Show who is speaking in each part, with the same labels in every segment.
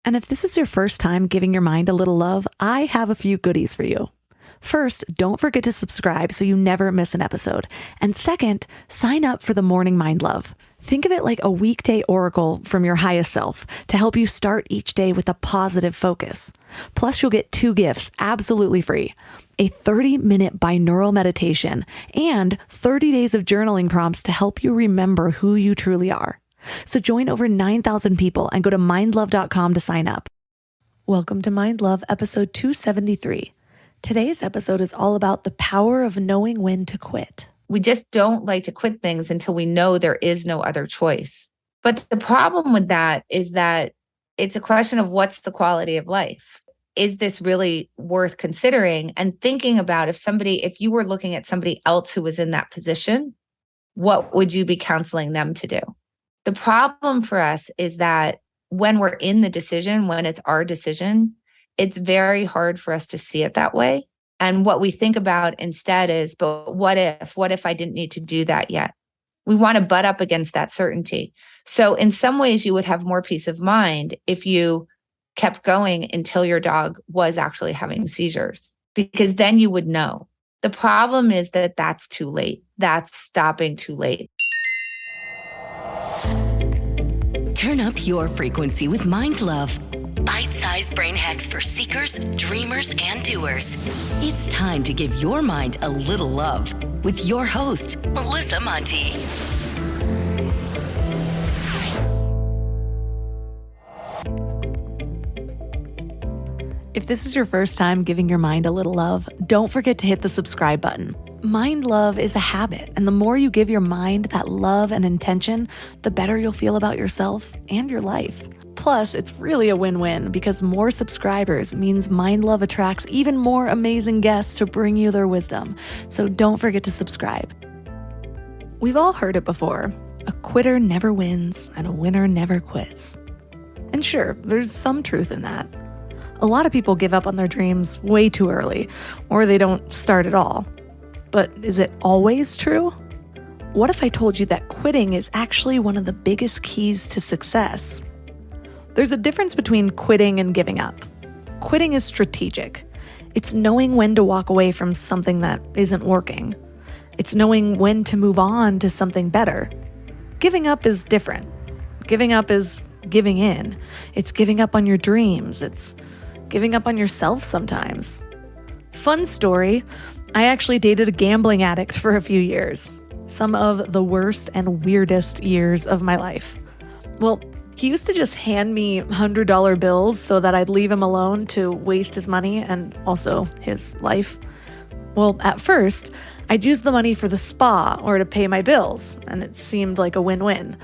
Speaker 1: And if this is your first time giving your mind a little love, I have a few goodies for you. First, don't forget to subscribe so you never miss an episode. And second, sign up for the Morning Mind Love. Think of it like a weekday oracle from your highest self to help you start each day with a positive focus. Plus, you'll get 2 gifts absolutely free: a 30-minute binaural meditation and 30 days of journaling prompts to help you remember who you truly are. So join over 9,000 people and go to mindlove.com to sign up. Welcome to Mind Love, episode 273. Today's episode is all about the power of knowing when to quit.
Speaker 2: We just don't like to quit things until we know there is no other choice. But the problem with that is that it's a question of what's the quality of life? Is this really worth considering and thinking about? If you were looking at somebody else who was in that position, what would you be counseling them to do? The problem for us is that when we're in the decision, when it's our decision, it's very hard for us to see it that way. And what we think about instead is, but what if I didn't need to do that yet? We want to butt up against that certainty. So in some ways, you would have more peace of mind if you kept going until your dog was actually having seizures, because then you would know. The problem is that that's too late. That's stopping too late.
Speaker 3: Turn up your frequency with Mind Love. Bite-sized brain hacks for seekers, dreamers, and doers. It's time to give your mind a little love with your host, Melissa Monti.
Speaker 1: If this is your first time giving your mind a little love, don't forget to hit the subscribe button. Mind love is a habit, and the more you give your mind that love and intention, the better you'll feel about yourself and your life. Plus, it's really a win-win because more subscribers means Mind Love attracts even more amazing guests to bring you their wisdom. So don't forget to subscribe. We've all heard it before. A quitter never wins and a winner never quits. And sure, there's some truth in that. A lot of people give up on their dreams way too early, or they don't start at all. But is it always true? What if I told you that quitting is actually one of the biggest keys to success? There's a difference between quitting and giving up. Quitting is strategic. It's knowing when to walk away from something that isn't working. It's knowing when to move on to something better. Giving up is different. Giving up is giving in. It's giving up on your dreams. It's giving up on yourself sometimes. Fun story, I actually dated a gambling addict for a few years. Some of the worst and weirdest years of my life. Well, he used to just hand me $100 bills so that I'd leave him alone to waste his money and also his life. Well, at first, I'd use the money for the spa or to pay my bills, and it seemed like a win-win.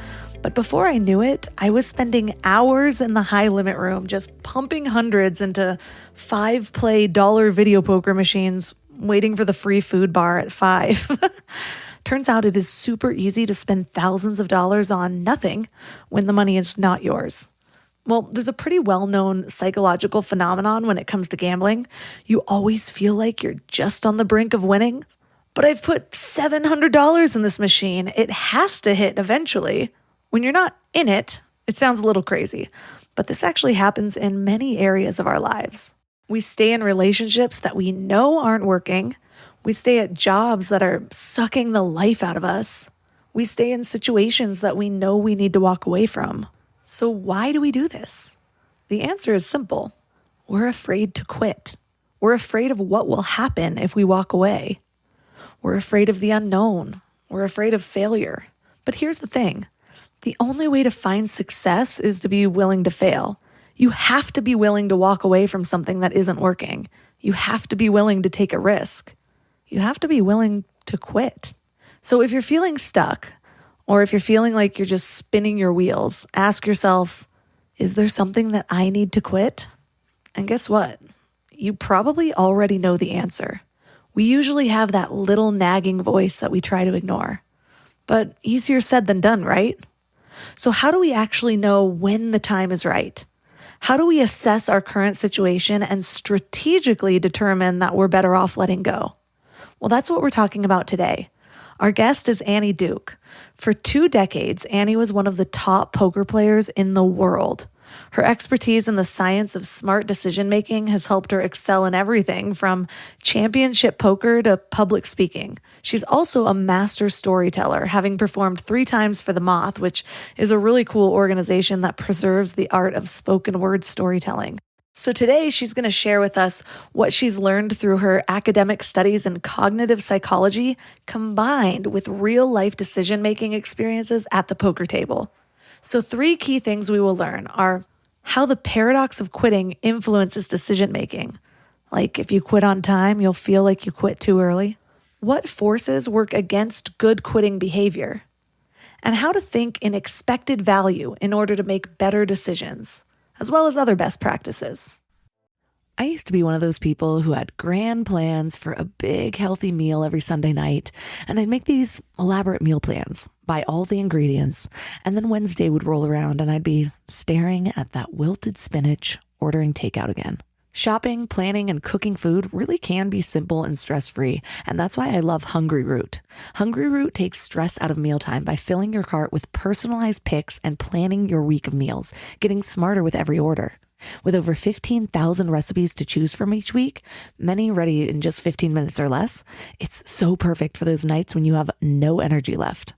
Speaker 1: But before I knew it, I was spending hours in the high-limit room just pumping hundreds into 5-play dollar video poker machines, waiting for the free food bar at 5. Turns out it is super easy to spend thousands of dollars on nothing when the money is not yours. Well, there's a pretty well-known psychological phenomenon when it comes to gambling. You always feel like you're just on the brink of winning. But I've put $700 in this machine. It has to hit eventually. When you're not in it, it sounds a little crazy, but this actually happens in many areas of our lives. We stay in relationships that we know aren't working. We stay at jobs that are sucking the life out of us. We stay in situations that we know we need to walk away from. So why do we do this? The answer is simple. We're afraid to quit. We're afraid of what will happen if we walk away. We're afraid of the unknown. We're afraid of failure. But here's the thing. The only way to find success is to be willing to fail. You have to be willing to walk away from something that isn't working. You have to be willing to take a risk. You have to be willing to quit. So if you're feeling stuck, or if you're feeling like you're just spinning your wheels, ask yourself, is there something that I need to quit? And guess what? You probably already know the answer. We usually have that little nagging voice that we try to ignore. But easier said than done, right? So how do we actually know when the time is right? How do we assess our current situation and strategically determine that we're better off letting go? Well, that's what we're talking about today. Our guest is Annie Duke. For 2 decades, Annie was one of the top poker players in the world. Her expertise in the science of smart decision-making has helped her excel in everything from championship poker to public speaking. She's also a master storyteller, having performed 3 times for The Moth, which is a really cool organization that preserves the art of spoken word storytelling. So today she's going to share with us what she's learned through her academic studies in cognitive psychology combined with real-life decision-making experiences at the poker table. So 3 key things we will learn are how the paradox of quitting influences decision-making. Like if you quit on time, you'll feel like you quit too early. What forces work against good quitting behavior? And how to think in expected value in order to make better decisions, as well as other best practices. I used to be one of those people who had grand plans for a big healthy meal every Sunday night, and I'd make these elaborate meal plans, buy all the ingredients, and then Wednesday would roll around and I'd be staring at that wilted spinach, ordering takeout again. Shopping, planning, and cooking food really can be simple and stress-free, and that's why I love Hungry Root. Hungry Root takes stress out of mealtime by filling your cart with personalized picks and planning your week of meals, getting smarter with every order. With over 15,000 recipes to choose from each week, many ready in just 15 minutes or less, it's so perfect for those nights when you have no energy left.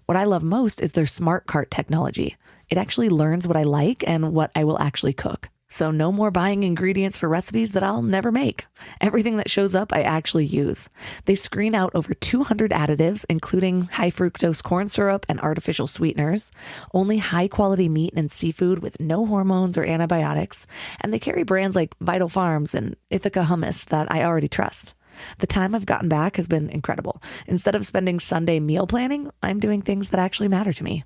Speaker 1: What I love most is their smart cart technology. It actually learns what I like and what I will actually cook. So no more buying ingredients for recipes that I'll never make. Everything that shows up, I actually use. They screen out over 200 additives, including high fructose corn syrup and artificial sweeteners, only high quality meat and seafood with no hormones or antibiotics, and they carry brands like Vital Farms and Ithaca hummus that I already trust. The time I've gotten back has been incredible. Instead of spending Sunday meal planning, I'm doing things that actually matter to me.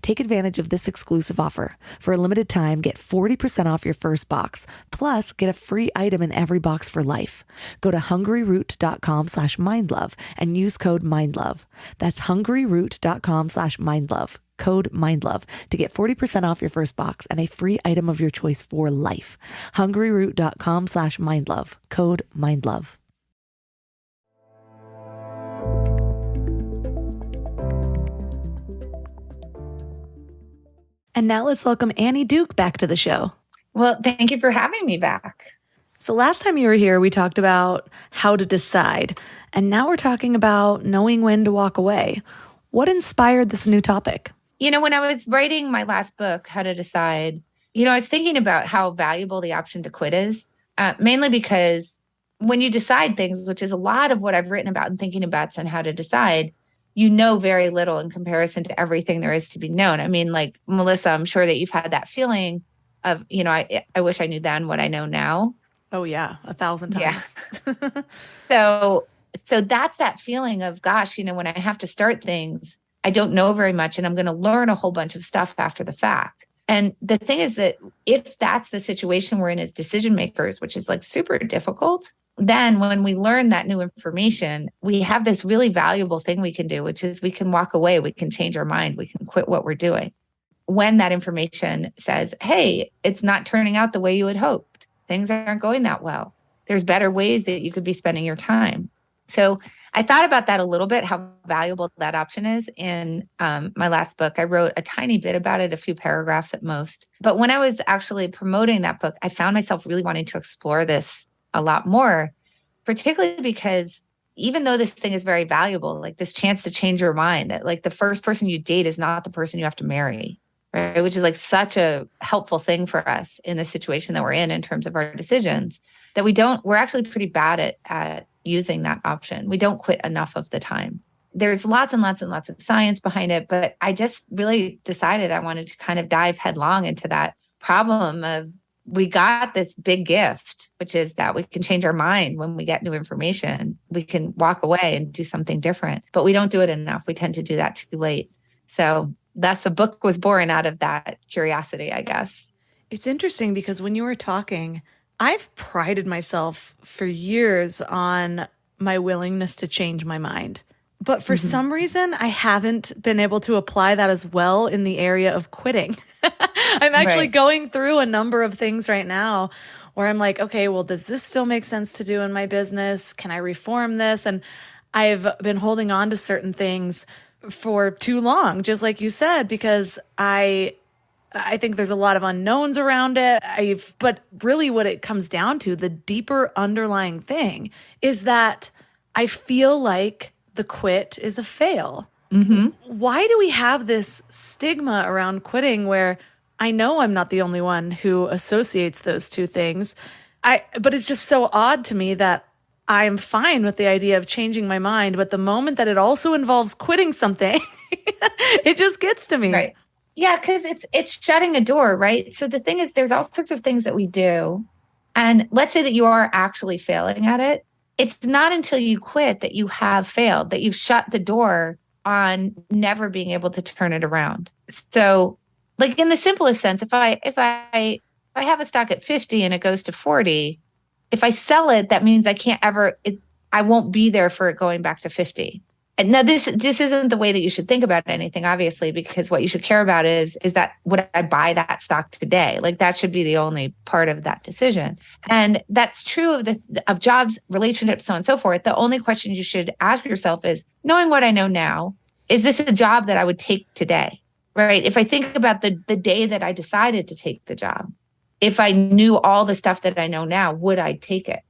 Speaker 1: Take advantage of this exclusive offer. For a limited time, get 40% off your first box, plus get a free item in every box for life. Go to hungryroot.com/mindlove and use code MINDLOVE. That's hungryroot.com/mindlove, code MINDLOVE to get 40% off your first box and a free item of your choice for life. hungryroot.com/mindlove, code MINDLOVE. And now let's welcome Annie Duke back to the show.
Speaker 2: Well, thank you for having me back.
Speaker 1: So last time you were here, we talked about how to decide. And now we're talking about knowing when to walk away. What inspired this new topic?
Speaker 2: When I was writing my last book, How to Decide, I was thinking about how valuable the option to quit is, mainly because when you decide things, which is a lot of what I've written about and thinking about on how to decide, you know very little in comparison to everything there is to be known. I mean, like, Melissa, I'm sure that you've had that feeling of, I wish I knew then what I know now.
Speaker 1: Oh, yeah, 1,000 times.
Speaker 2: Yeah. So that's that feeling of, gosh, when I have to start things, I don't know very much and I'm going to learn a whole bunch of stuff after the fact. And the thing is that if that's the situation we're in as decision makers, which is like super difficult, then when we learn that new information, we have this really valuable thing we can do, which is we can walk away, we can change our mind, we can quit what we're doing. When that information says, hey, it's not turning out the way you had hoped, things aren't going that well, there's better ways that you could be spending your time. So I thought about that a little bit, how valuable that option is. In my last book, I wrote a tiny bit about it, a few paragraphs at most. But when I was actually promoting that book, I found myself really wanting to explore this a lot more, particularly because even though this thing is very valuable, like this chance to change your mind, that like the first person you date is not the person you have to marry, right? Which is like such a helpful thing for us in the situation that we're in terms of our decisions, that we're actually pretty bad at using that option. We don't quit enough of the time. There's lots and lots and lots of science behind it, but I just really decided I wanted to kind of dive headlong into that problem of, we got this big gift, which is that we can change our mind when we get new information. We can walk away and do something different, but we don't do it enough. We tend to do that too late. So thus a book was born out of that curiosity, I guess.
Speaker 1: It's interesting because when you were talking, I've prided myself for years on my willingness to change my mind. But for some reason, I haven't been able to apply that as well in the area of quitting. I'm actually going through a number of things right now where I'm like, okay, well, does this still make sense to do in my business? Can I reform this? And I've been holding on to certain things for too long, just like you said, because I I think there's a lot of unknowns around it. But really what it comes down to, the deeper underlying thing is that I feel like the quit is a fail. Why do we have this stigma around quitting where I know I'm not the only one who associates those two things? But it's just so odd to me that I'm fine with the idea of changing my mind, but the moment that it also involves quitting something, it just gets to me.
Speaker 2: Right. Yeah, because it's shutting a door, right? So the thing is, there's all sorts of things that we do. And let's say that you are actually failing at it. It's not until you quit that you have failed, that you've shut the door on never being able to turn it around. So, like in the simplest sense, if I have a stock at 50 and it goes to 40, if I sell it, that means I won't be there for it going back to 50. And now this isn't the way that you should think about anything, obviously, because what you should care about is that would I buy that stock today? Like that should be the only part of that decision. And that's true of jobs, relationships, so on and so forth. The only question you should ask yourself is, knowing what I know now, is this a job that I would take today? Right? If I think about the day that I decided to take the job, if I knew all the stuff that I know now, would I take it?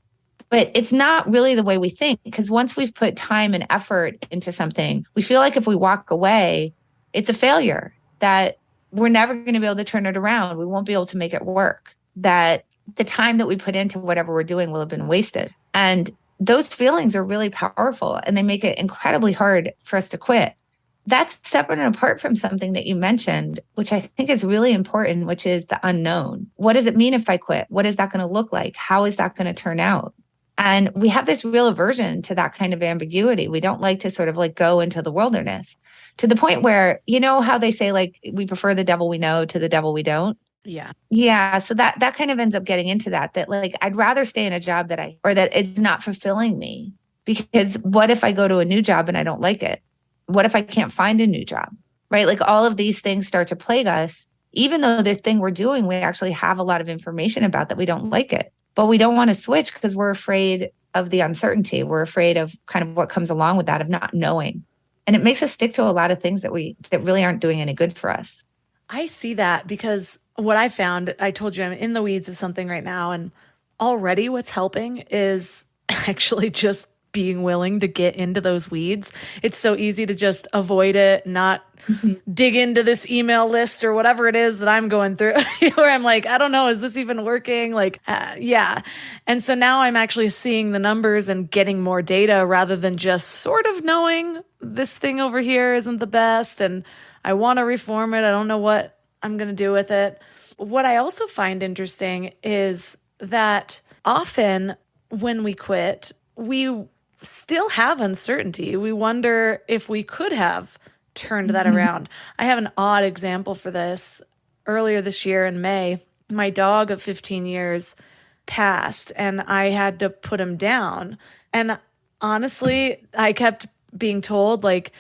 Speaker 2: But it's not really the way we think, because once we've put time and effort into something, we feel like if we walk away, it's a failure, that we're never going to be able to turn it around. We won't be able to make it work, that the time that we put into whatever we're doing will have been wasted. And those feelings are really powerful and they make it incredibly hard for us to quit. That's separate and apart from something that you mentioned, which I think is really important, which is the unknown. What does it mean if I quit? What is that going to look like? How is that going to turn out? And we have this real aversion to that kind of ambiguity. We don't like to sort of like go into the wilderness to the point where, you know how they say like we prefer the devil we know to the devil we don't.
Speaker 1: Yeah.
Speaker 2: Yeah. So that kind of ends up getting into that like I'd rather stay in a job that it's not fulfilling me, because what if I go to a new job and I don't like it? What if I can't find a new job? Right? Like all of these things start to plague us, even though the thing we're doing, we actually have a lot of information about that we don't like it. But we don't want to switch because we're afraid of the uncertainty. We're afraid of kind of what comes along with that, of not knowing. And it makes us stick to a lot of things that really aren't doing any good for us.
Speaker 1: I see that because what I found, I told you I'm in the weeds of something right now. And already what's helping is actually just being willing to get into those weeds. It's so easy to just avoid it, not dig into this email list or whatever it is that I'm going through, where I'm like, I don't know, is this even working? Like, yeah. And so now I'm actually seeing the numbers and getting more data rather than just sort of knowing this thing over here isn't the best and I want to reform it. I don't know what I'm going to do with it. What I also find interesting is that often when we quit, we still have uncertainty. We wonder if we could have turned that around. I have an odd example for this. Earlier this year in May, my dog of 15 years passed and I had to put him down. And honestly, I kept being told like,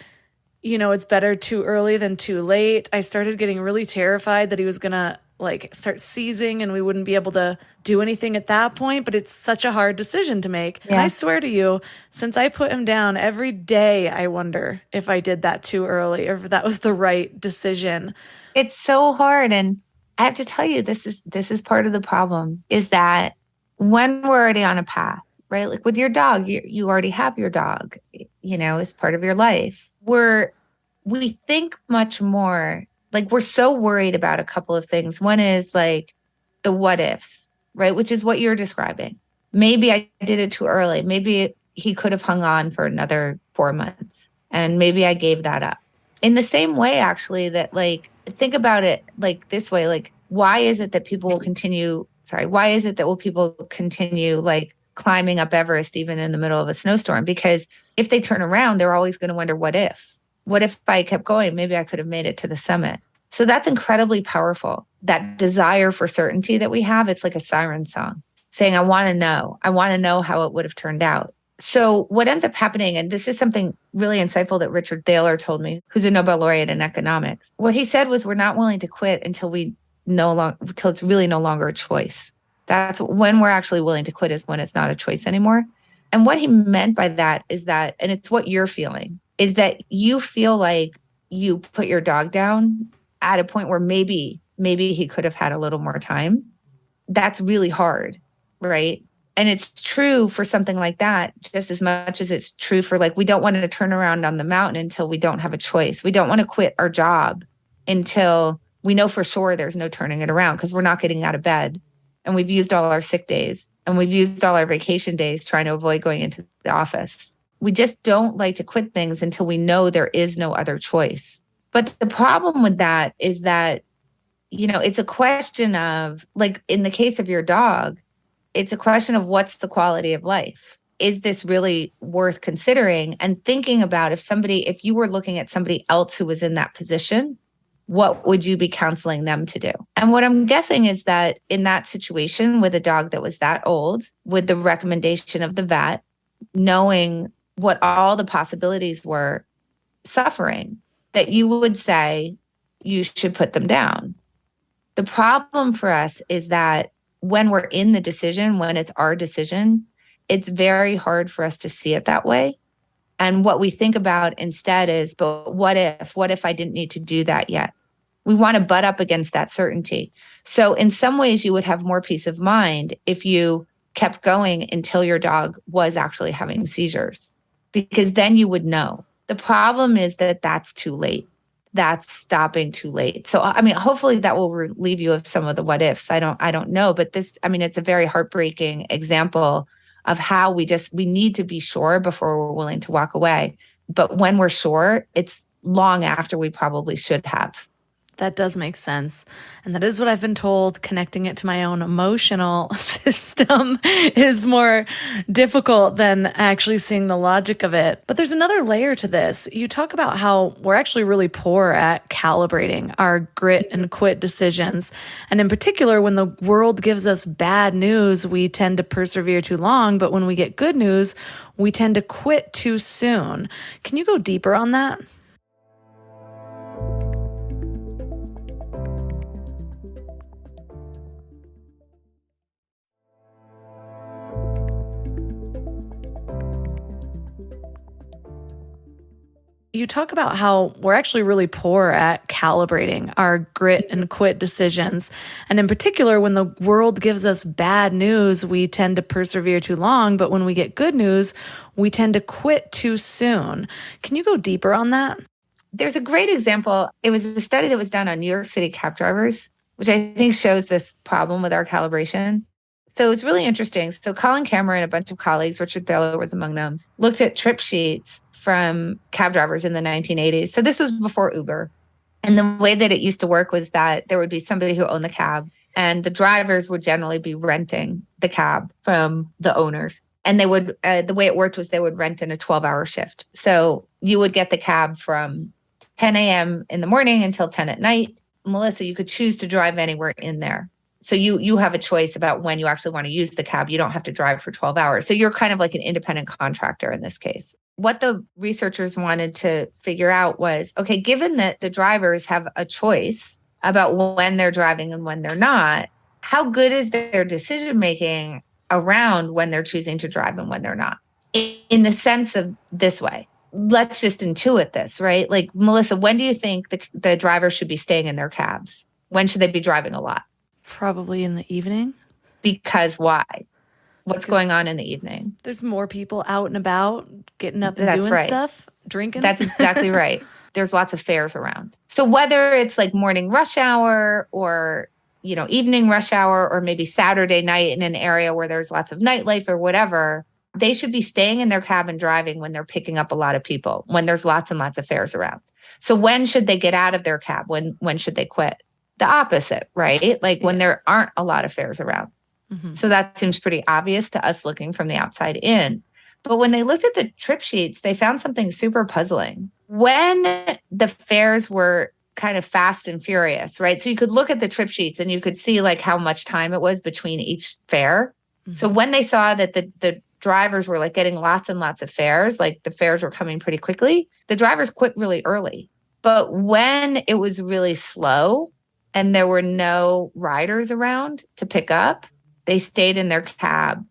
Speaker 1: you know, it's better too early than too late. I started getting really terrified that he was going to like start seizing and we wouldn't be able to do anything at that point, but it's such a hard decision to make. Yeah. And I swear to you, since I put him down, every day I wonder if I did that too early or if that was the right decision.
Speaker 2: It's so hard. And I have to tell you, this is part of the problem, is that when we're already on a path, right? Like with your dog, you already have your dog, you know, as part of your life. We think much more. Like we're so worried about a couple of things. One is like the what ifs, right? Which is what you're describing. Maybe I did it too early. Maybe he could have hung on for another 4 months and maybe I gave that up. In the same way, actually, that like, think about it like this way, like, why is it that people will continue like climbing up Everest, even in the middle of a snowstorm? Because if they turn around, they're always going to wonder, what if? What if I kept going? Maybe I could have made it to the summit. So that's incredibly powerful. That desire for certainty that we have, it's like a siren song saying, I want to know how it would have turned out. So what ends up happening, and this is something really insightful that Richard Thaler told me, who's a Nobel laureate in economics. What he said was, we're not willing to quit until it's really no longer a choice. That's when we're actually willing to quit, is when it's not a choice anymore. And what he meant by that is that, and it's what you're feeling, is that you feel like you put your dog down at a point where maybe maybe he could have had a little more time. That's really hard, right? And it's true for something like that, just as much as it's true for like, we don't want to turn around on the mountain until we don't have a choice. We don't want to quit our job until we know for sure there's no turning it around because we're not getting out of bed and we've used all our sick days and we've used all our vacation days trying to avoid going into the office. We just don't like to quit things until we know there is no other choice. But the problem with that is that, it's a question of, like in the case of your dog, it's a question of what's the quality of life? Is this really worth considering and thinking about if you were looking at somebody else who was in that position, what would you be counseling them to do? And what I'm guessing is that in that situation with a dog that was that old, with the recommendation of the vet, knowing what all the possibilities were, suffering, that you would say you should put them down. The problem for us is that when we're in the decision, when it's our decision, it's very hard for us to see it that way. And what we think about instead is, but what if I didn't need to do that yet? We want to butt up against that certainty. So in some ways, you would have more peace of mind if you kept going until your dog was actually having seizures, because then you would know. The problem is that that's too late. That's stopping too late. So, hopefully that will relieve you of some of the what ifs. I don't know, but it's a very heartbreaking example of how we need to be sure before we're willing to walk away. But when we're sure, it's long after we probably should have.
Speaker 1: That does make sense. And that is what I've been told. Connecting it to my own emotional system is more difficult than actually seeing the logic of it. But there's another layer to this. You talk about how we're actually really poor at calibrating our grit and quit decisions. And in particular, when the world gives us bad news, we tend to persevere too long. But when we get good news, we tend to quit too soon. Can you go deeper on that? You talk about how we're actually really poor at calibrating our grit and quit decisions. And in particular, when the world gives us bad news, we tend to persevere too long. But when we get good news, we tend to quit too soon. Can you go deeper on that?
Speaker 2: There's a great example. It was a study that was done on New York City cab drivers, which I think shows this problem with our calibration. So it's really interesting. So Colin Cameron and a bunch of colleagues, Richard Thaler was among them, looked at trip sheets from cab drivers in the 1980s. So this was before Uber. And the way that it used to work was that there would be somebody who owned the cab, and the drivers would generally be renting the cab from the owners. And they would, the way it worked was they would rent in a 12-hour shift. So you would get the cab from 10 a.m. in the morning until 10 at night. Melissa, you could choose to drive anywhere in there. So you have a choice about when you actually want to use the cab. You don't have to drive for 12 hours. So you're kind of like an independent contractor in this case. What the researchers wanted to figure out was, okay, given that the drivers have a choice about when they're driving and when they're not, how good is their decision-making around when they're choosing to drive and when they're not? In the sense of this way, let's just intuit this, right? Like, Melissa, when do you think the driver should be staying in their cabs? When should they be driving a lot?
Speaker 1: Probably in the evening.
Speaker 2: Because why? What's going on in the evening?
Speaker 1: There's more people out and about, getting up and doing stuff, drinking.
Speaker 2: That's exactly right. There's lots of fares around. So whether it's like morning rush hour or, evening rush hour, or maybe Saturday night in an area where there's lots of nightlife or whatever, they should be staying in their cab and driving when they're picking up a lot of people, when there's lots and lots of fares around. So when should they get out of their cab? When should they quit? The opposite, right? Like when there aren't a lot of fares around. Mm-hmm. So that seems pretty obvious to us looking from the outside in. But when they looked at the trip sheets, they found something super puzzling. When the fares were kind of fast and furious, right? So you could look at the trip sheets and you could see like how much time it was between each fare. Mm-hmm. So when they saw that the drivers were like getting lots and lots of fares, like the fares were coming pretty quickly, the drivers quit really early. But when it was really slow and there were no riders around to pick up, they stayed in their cab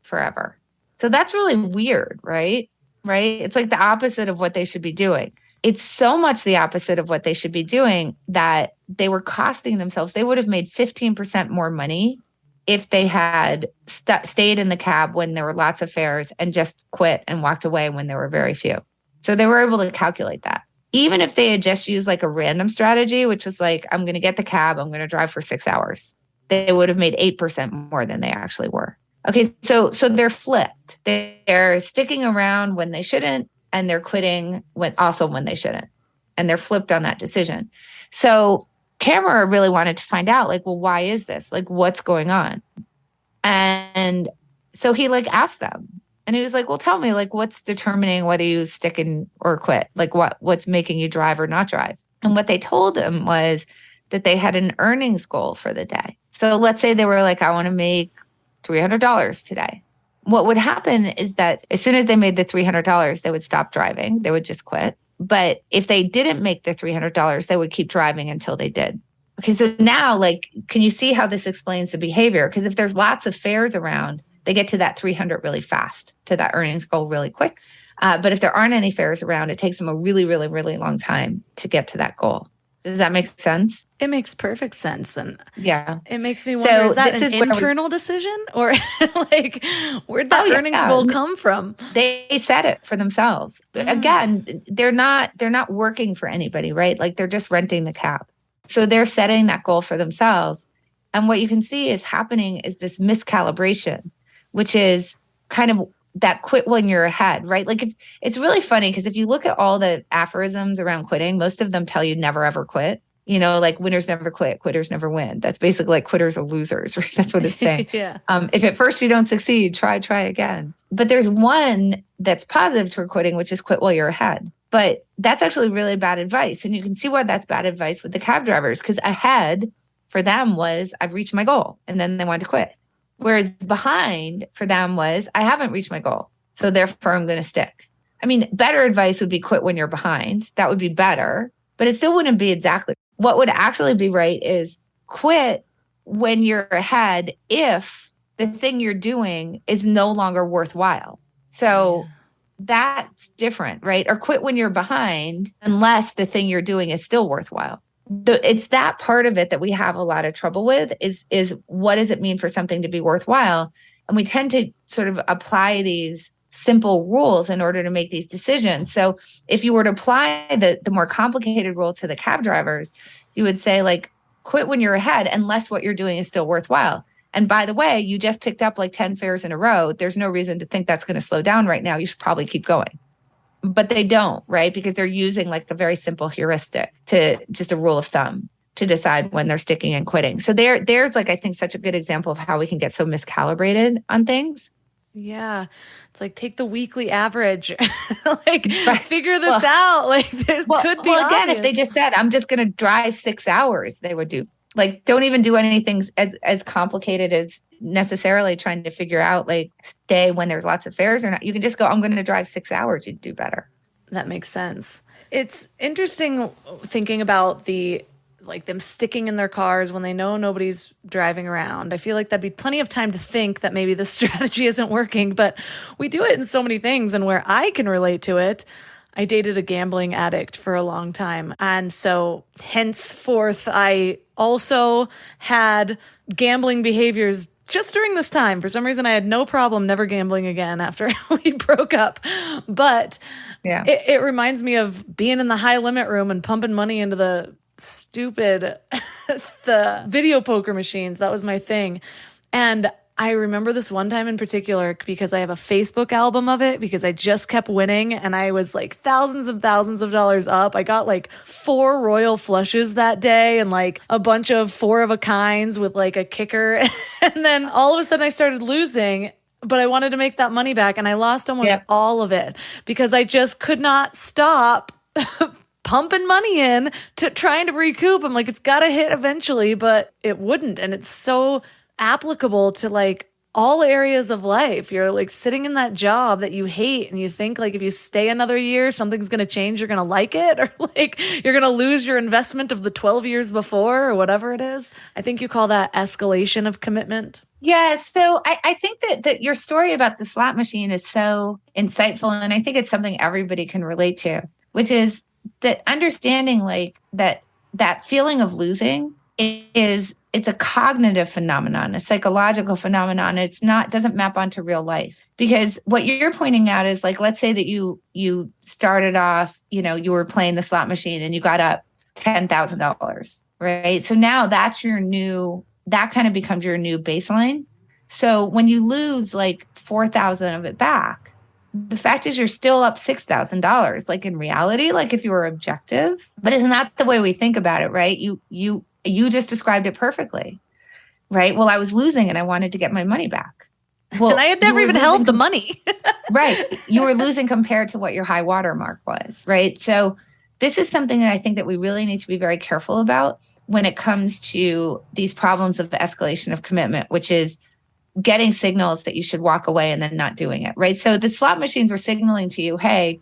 Speaker 2: forever. So that's really weird, right? Right? It's like the opposite of what they should be doing. It's so much the opposite of what they should be doing that they were costing themselves. They would have made 15% more money if they had stayed in the cab when there were lots of fares and just quit and walked away when there were very few. So they were able to calculate that. Even if they had just used like a random strategy, which was like, I'm going to get the cab, I'm going to drive for 6 hours, they would have made 8% more than they actually were. Okay, so they're flipped. They're sticking around when they shouldn't, and they're quitting when they shouldn't. And they're flipped on that decision. So Cameron really wanted to find out, like, well, why is this? Like, what's going on? And so he like asked them, and he was like, well, tell me, like, what's determining whether you stick in or quit? Like, what's making you drive or not drive? And what they told him was that they had an earnings goal for the day. So let's say they were like, I want to make $300 today. What would happen is that as soon as they made the $300, they would stop driving. They would just quit. But if they didn't make the $300, they would keep driving until they did. Okay, so now, like, can you see how this explains the behavior? Because if there's lots of fares around, they get to that 300 really fast, to that earnings goal really quick. But if there aren't any fares around, it takes them a really, really, really long time to get to that goal. Does that make sense?
Speaker 1: It makes perfect sense. And
Speaker 2: yeah,
Speaker 1: it makes me wonder, is that an internal decision? Or like, where'd that earnings goal come from?
Speaker 2: They set it for themselves. Again, they're not working for anybody, right? Like, they're just renting the cab. So they're setting that goal for themselves. And what you can see is happening is this miscalibration, which is kind of that quit when you're ahead, right? Like, if it's really funny, because if you look at all the aphorisms around quitting, most of them tell you never, ever quit. You know, like, winners never quit, quitters never win. That's basically like quitters are losers, right? That's what it's saying.
Speaker 1: Yeah.
Speaker 2: If at first you don't succeed, try again. But there's one that's positive toward quitting, which is quit while you're ahead. But that's actually really bad advice. And you can see why that's bad advice with the cab drivers, because ahead for them was, I've reached my goal, and then they wanted to quit. Whereas behind for them was, I haven't reached my goal, so therefore I'm going to stick. I mean, better advice would be quit when you're behind. That would be better, but it still wouldn't be exactly. What would actually be right is quit when you're ahead if the thing you're doing is no longer worthwhile. So that's different, right? Or quit when you're behind unless the thing you're doing is still worthwhile. It's that part of it that we have a lot of trouble with is what does it mean for something to be worthwhile? And we tend to sort of apply these simple rules in order to make these decisions. So if you were to apply the more complicated rule to the cab drivers, you would say, like, quit when you're ahead unless what you're doing is still worthwhile. And by the way, you just picked up like 10 fares in a row. There's no reason to think that's going to slow down right now. You should probably keep going. But they don't, right? Because they're using like a very simple heuristic, to just a rule of thumb, to decide when they're sticking and quitting. So there's like, I think, such a good example of how we can get so miscalibrated on things.
Speaker 1: Yeah. It's like, take the weekly average, like, figure this out. Like, this could be obvious.
Speaker 2: Again, if they just said, I'm just going to drive 6 hours, they would do, like, don't even do anything as complicated as necessarily trying to figure out, like, stay when there's lots of fares or not. You can just go, I'm going to drive 6 hours. You'd do better.
Speaker 1: That makes sense. It's interesting thinking about them sticking in their cars when they know nobody's driving around. I feel like that'd be plenty of time to think that maybe this strategy isn't working, but we do it in so many things. And where I can relate to it, I dated a gambling addict for a long time. And so henceforth, I also had gambling behaviors just during this time. For some reason, I had no problem never gambling again after we broke up. But it reminds me of being in the high limit room and pumping money into the video poker machines. That was my thing. And I remember this one time in particular because I have a Facebook album of it, because I just kept winning and I was like thousands and thousands of dollars up. I got like 4 royal flushes that day and like a bunch of 4 of a kinds with like a kicker. And then all of a sudden I started losing, but I wanted to make that money back, and I lost almost all of it because I just could not stop pumping money in to trying to recoup. I'm like, it's got to hit eventually, but it wouldn't. And it's so applicable to like all areas of life. You're like sitting in that job that you hate and you think like if you stay another year, something's going to change. You're going to like it, or like you're going to lose your investment of the 12 years before or whatever it is. I think you call that escalation of commitment.
Speaker 2: Yeah. So I think that your story about the slot machine is so insightful. And I think it's something everybody can relate to, which is that understanding like that that feeling of losing it's a cognitive phenomenon, a psychological phenomenon. Doesn't map onto real life, because what you're pointing out is like, let's say that you started off, you were playing the slot machine and you got up $10,000, right? So now that kind of becomes your new baseline. So when you lose like 4,000 of it back, the fact is you're still up $6,000, like in reality, like if you were objective, but it's not the way we think about it, right? You just described it perfectly, right? Well, I was losing and I wanted to get my money back. Well,
Speaker 1: and I had never even held the money.
Speaker 2: Right. You were losing compared to what your high water mark was, right? So this is something that I think that we really need to be very careful about when it comes to these problems of the escalation of commitment, which is getting signals that you should walk away and then not doing it, right? So the slot machines were signaling to you, hey,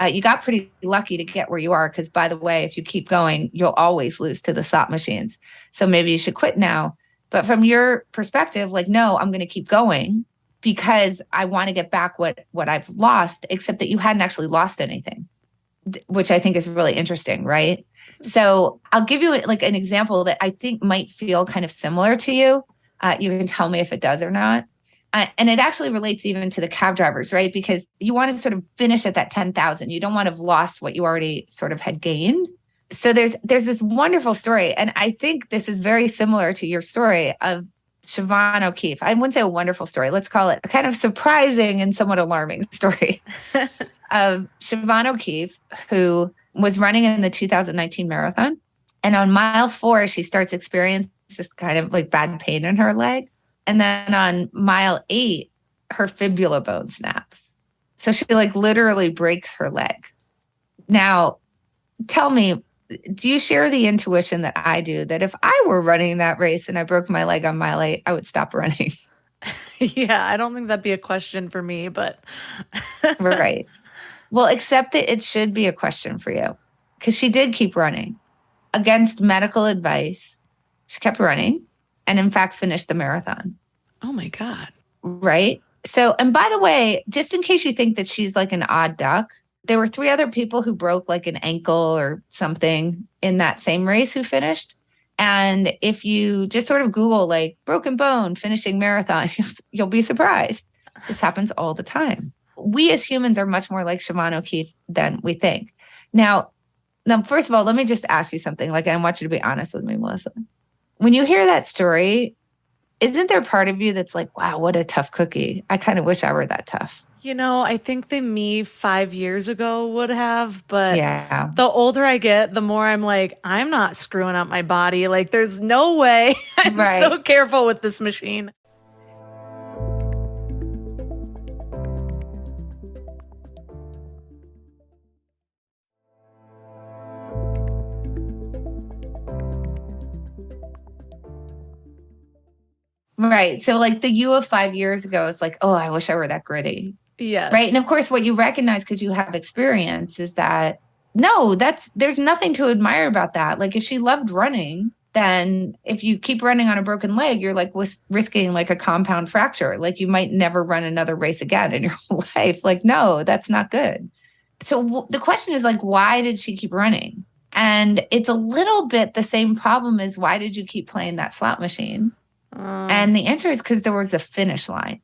Speaker 2: you got pretty lucky to get where you are, because by the way, if you keep going, you'll always lose to the slot machines. So maybe you should quit now. But from your perspective, like, no, I'm going to keep going because I want to get back what I've lost, except that you hadn't actually lost anything, which I think is really interesting, right? So I'll give you like an example that I think might feel kind of similar to you. You can tell me if it does or not. And it actually relates even to the cab drivers, right? Because you want to sort of finish at that 10,000. You don't want to have lost what you already sort of had gained. So there's this wonderful story. And I think this is very similar to your story of Siobhan O'Keefe. I wouldn't say a wonderful story. Let's call it a kind of surprising and somewhat alarming story of Siobhan O'Keefe, who was running in the 2019 marathon. And on mile 4, she starts experiencing this kind of like bad pain in her leg. And then on mile 8, her fibula bone snaps. So she like literally breaks her leg. Now, tell me, do you share the intuition that I do, that if I were running that race and I broke my leg on mile 8, I would stop running?
Speaker 1: Yeah, I don't think that'd be a question for me, but.
Speaker 2: Right. Well, except that it should be a question for you, because she did keep running against medical advice. She kept running and in fact finished the marathon.
Speaker 1: Oh my God.
Speaker 2: Right. So, and by the way, just in case you think that she's like an odd duck, there were 3 other people who broke like an ankle or something in that same race who finished. And if you just sort of Google like broken bone finishing marathon, you'll be surprised. This happens all the time. We as humans are much more like Siobhan O'Keefe than we think. Now, first of all, let me just ask you something. Like, I want you to be honest with me, Melissa. When you hear that story, isn't there part of you that's like, wow, what a tough cookie? I kind of wish I were that tough.
Speaker 1: I think the me 5 years ago would have, but
Speaker 2: yeah.
Speaker 1: The older I get, the more I'm like, I'm not screwing up my body. Like, there's no way. I'm so careful with this machine.
Speaker 2: Right. So like the you of 5 years ago is like, oh, I wish I were that gritty.
Speaker 1: Yes.
Speaker 2: Right. And of course, what you recognize because you have experience is that, no, there's nothing to admire about that. Like if she loved running, then if you keep running on a broken leg, you're like risking like a compound fracture. Like you might never run another race again in your whole life. Like, no, that's not good. So the question is like, why did she keep running? And it's a little bit the same problem as why did you keep playing that slot machine? And the answer is because there was a finish line.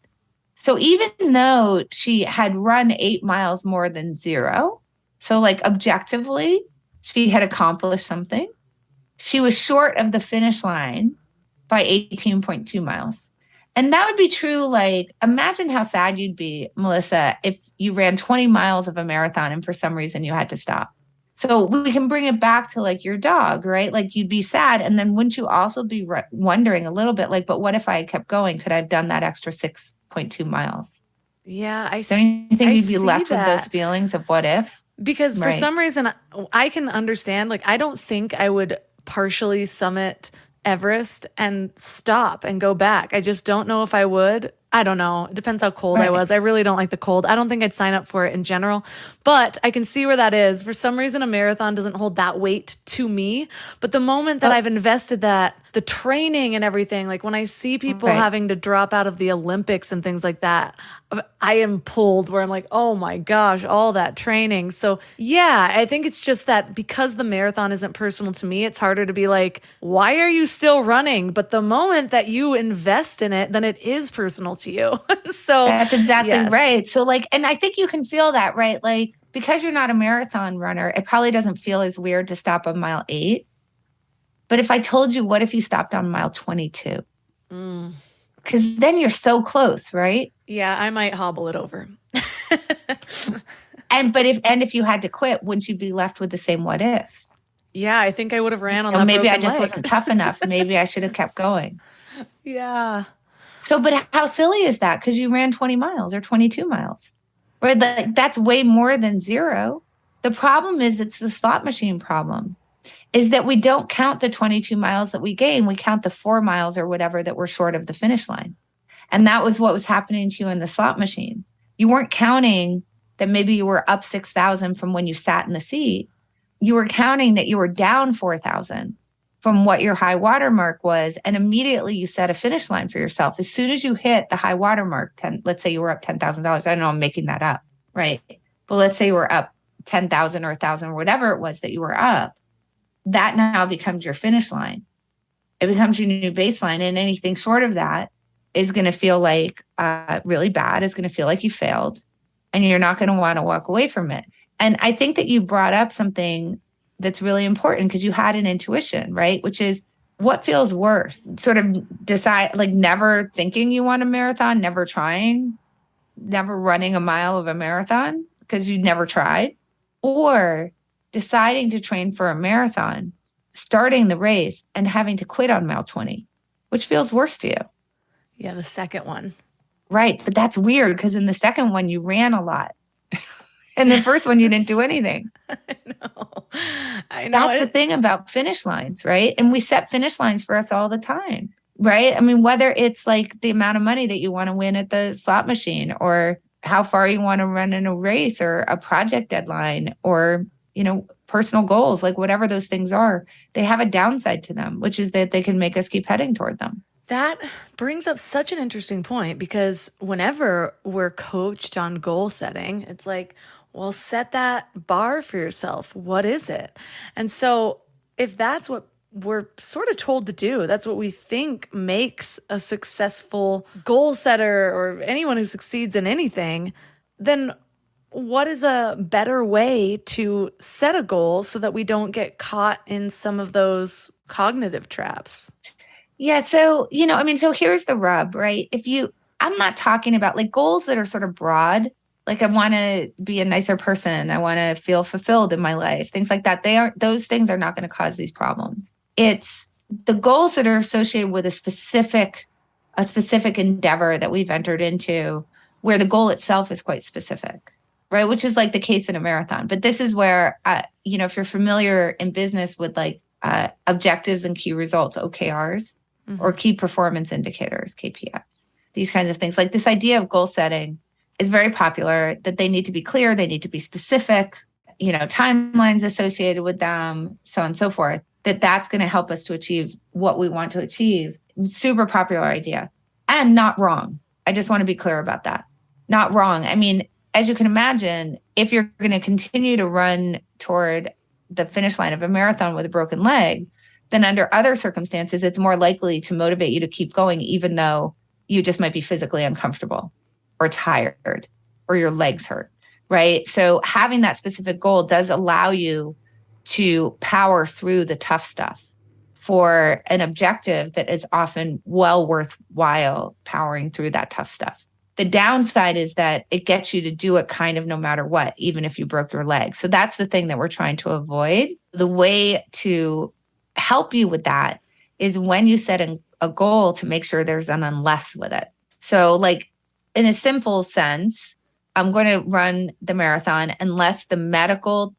Speaker 2: So even though she had run 8 miles more than 0, so like objectively, she had accomplished something, she was short of the finish line by 18.2 miles. And that would be true. Like, imagine how sad you'd be, Melissa, if you ran 20 miles of a marathon and for some reason you had to stop. So we can bring it back to like your dog, right? Like you'd be sad. And then wouldn't you also be wondering a little bit like, but what if I had kept going? Could I have done that extra 6.2 miles?
Speaker 1: Yeah.
Speaker 2: Don't you think you'd be left with those feelings of what if?
Speaker 1: Because for some reason I can understand, like, I don't think I would partially summit Everest and stop and go back. I just don't know if I would. I don't know. It depends how cold I was. I really don't like the cold. I don't think I'd sign up for it in general, but I can see where that is. For some reason, a marathon doesn't hold that weight to me. But the moment that I've invested that the training and everything. Like when I see people
Speaker 2: Right.
Speaker 1: having to drop out of the Olympics and things like that, I am pulled where I'm like, oh my gosh, all that training. So yeah, I think it's just that because the marathon isn't personal to me, it's harder to be like, why are you still running? But the moment that you invest in it, then it is personal to you. So
Speaker 2: That's exactly
Speaker 1: yes.
Speaker 2: right. So like, and I think you can feel that, right? Like, because you're not a marathon runner, it probably doesn't feel as weird to stop on mile 8. But if I told you, what if you stopped on mile 22? Because then you're so close, right?
Speaker 1: Yeah, I might hobble it over.
Speaker 2: And if you had to quit, wouldn't you be left with the same what ifs?
Speaker 1: Yeah, I think I would have ran on that
Speaker 2: Maybe I
Speaker 1: broken
Speaker 2: just
Speaker 1: leg.
Speaker 2: wasn't tough enough. Maybe I should have kept going.
Speaker 1: Yeah.
Speaker 2: So, but how silly is that? Because you ran 20 miles or 22 miles, right? Like, that's way more than 0. The problem is it's the slot machine problem, is that we don't count the 22 miles that we gain. We count the 4 miles or whatever that we're short of the finish line. And that was what was happening to you in the slot machine. You weren't counting that maybe you were up 6,000 from when you sat in the seat. You were counting that you were down 4,000 from what your high water mark was. And immediately you set a finish line for yourself. As soon as you hit the high water mark, let's say you were up $10,000. I don't know, I'm making that up, right? But let's say you were up 10,000 or 1,000 or whatever it was that you were up. That now becomes your finish line. It becomes your new baseline. And anything short of that is going to feel like really bad. It's going to feel like you failed. And you're not going to want to walk away from it. And I think that you brought up something that's really important because you had an intuition, right? Which is what feels worse? Sort of decide, like never thinking you want a marathon, never trying, never running a mile of a marathon because you never tried, or deciding to train for a marathon, starting the race and having to quit on mile 20, which feels worse to you.
Speaker 1: Yeah, the second one.
Speaker 2: Right. But that's weird because in the second one, you ran a lot. And the first one, you didn't do anything.
Speaker 1: I know.
Speaker 2: That's the thing about finish lines, right? And we set finish lines for us all the time, right? I mean, whether it's like the amount of money that you want to win at the slot machine or how far you want to run in a race or a project deadline or, personal goals, like whatever those things are, they have a downside to them, which is that they can make us keep heading toward them.
Speaker 1: That brings up such an interesting point because whenever we're coached on goal setting, it's like, well, set that bar for yourself. What is it? And so if that's what we're sort of told to do, that's what we think makes a successful goal setter or anyone who succeeds in anything, then what is a better way to set a goal so that we don't get caught in some of those cognitive traps?
Speaker 2: Yeah. So, so here's the rub, right? I'm not talking about like goals that are sort of broad. Like I want to be a nicer person. I want to feel fulfilled in my life. Things like that. Those things are not going to cause these problems. It's the goals that are associated with a specific endeavor that we've entered into where the goal itself is quite specific, right? Which is like the case in a marathon. But this is where, if you're familiar in business with like objectives and key results, OKRs, or key performance indicators, KPIs, these kinds of things. Like this idea of goal setting is very popular, that they need to be clear, they need to be specific, timelines associated with them, so on and so forth, that's going to help us to achieve what we want to achieve. Super popular idea and not wrong. I just want to be clear about that. Not wrong. I mean, as you can imagine, if you're going to continue to run toward the finish line of a marathon with a broken leg, then under other circumstances, it's more likely to motivate you to keep going, even though you just might be physically uncomfortable or tired or your legs hurt, right? So having that specific goal does allow you to power through the tough stuff for an objective that is often well worthwhile powering through that tough stuff. The downside is that it gets you to do it kind of no matter what, even if you broke your leg. So that's the thing that we're trying to avoid. The way to help you with that is when you set a goal to make sure there's an unless with it. So like in a simple sense, I'm going to run the marathon unless the medical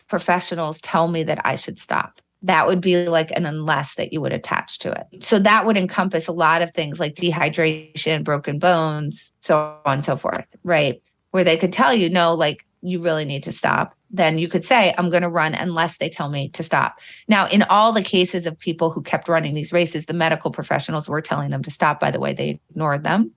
Speaker 2: professionals tell me that I should stop. That would be like an unless that you would attach to it. So that would encompass a lot of things like dehydration, broken bones, so on and so forth, right? Where they could tell you, no, like you really need to stop. then you could say, I'm going to run unless they tell me to stop. Now, in all the cases of people who kept running these races, the medical professionals were telling them to stop. By the way, they ignored them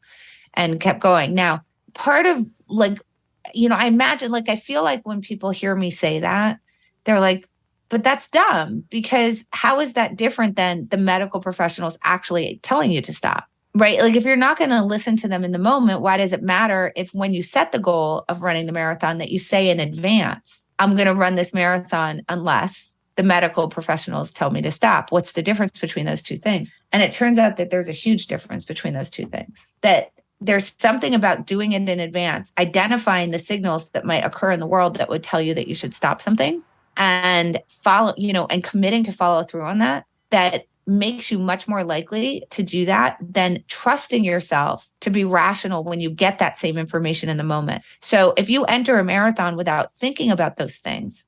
Speaker 2: and kept going. Now, part of I imagine, I feel like when people hear me say that, they're like, but that's dumb, because how is that different than the medical professionals actually telling you to stop? Right? Like, if you're not going to listen to them in the moment, why does it matter if when you set the goal of running the marathon that you say in advance, I'm going to run this marathon unless the medical professionals tell me to stop? What's the difference between those two things? And it turns out that there's a huge difference between those two things. That there's something about doing it in advance, identifying the signals that might occur in the world that would tell you that you should stop something, and and committing to follow through on that makes you much more likely to do that than trusting yourself to be rational when you get that same information in the moment. So if you enter a marathon without thinking about those things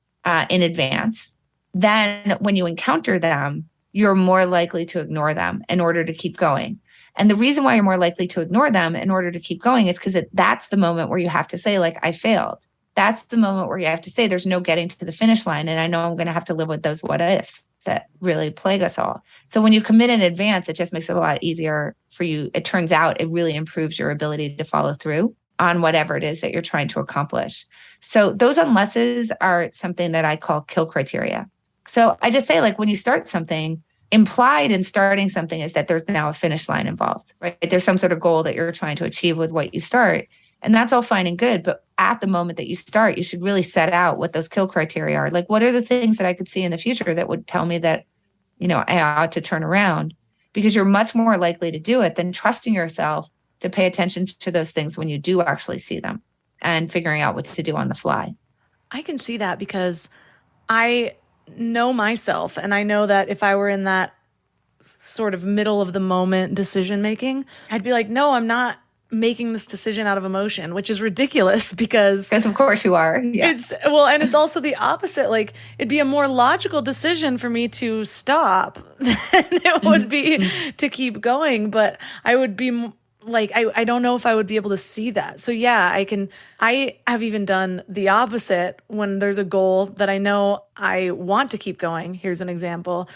Speaker 2: in advance, then when you encounter them, you're more likely to ignore them in order to keep going. And the reason why you're more likely to ignore them in order to keep going is because that's the moment where you have to say, I failed. That's the moment where you have to say, there's no getting to the finish line. And I know I'm going to have to live with those what ifs that really plague us all. So when you commit in advance, it just makes it a lot easier for you. It turns out it really improves your ability to follow through on whatever it is that you're trying to accomplish. So those unlesses are something that I call kill criteria. So I just say, when you start something, implied in starting something is that there's now a finish line involved, right? There's some sort of goal that you're trying to achieve with what you start. And that's all fine and good. But at the moment that you start, you should really set out what those kill criteria are. What are the things that I could see in the future that would tell me that, I ought to turn around? Because you're much more likely to do it than trusting yourself to pay attention to those things when you do actually see them and figuring out what to do on the fly.
Speaker 1: I can see that because I know myself, and I know that if I were in that sort of middle of the moment decision making, I'd be like, no, I'm not making this decision out of emotion, which is ridiculous because
Speaker 2: of course you are. Yeah.
Speaker 1: And it's also the opposite. It'd be a more logical decision for me to stop than it would be to keep going. But I would be I don't know if I would be able to see that. So yeah, I have even done the opposite when there's a goal that I know I want to keep going. Here's an example.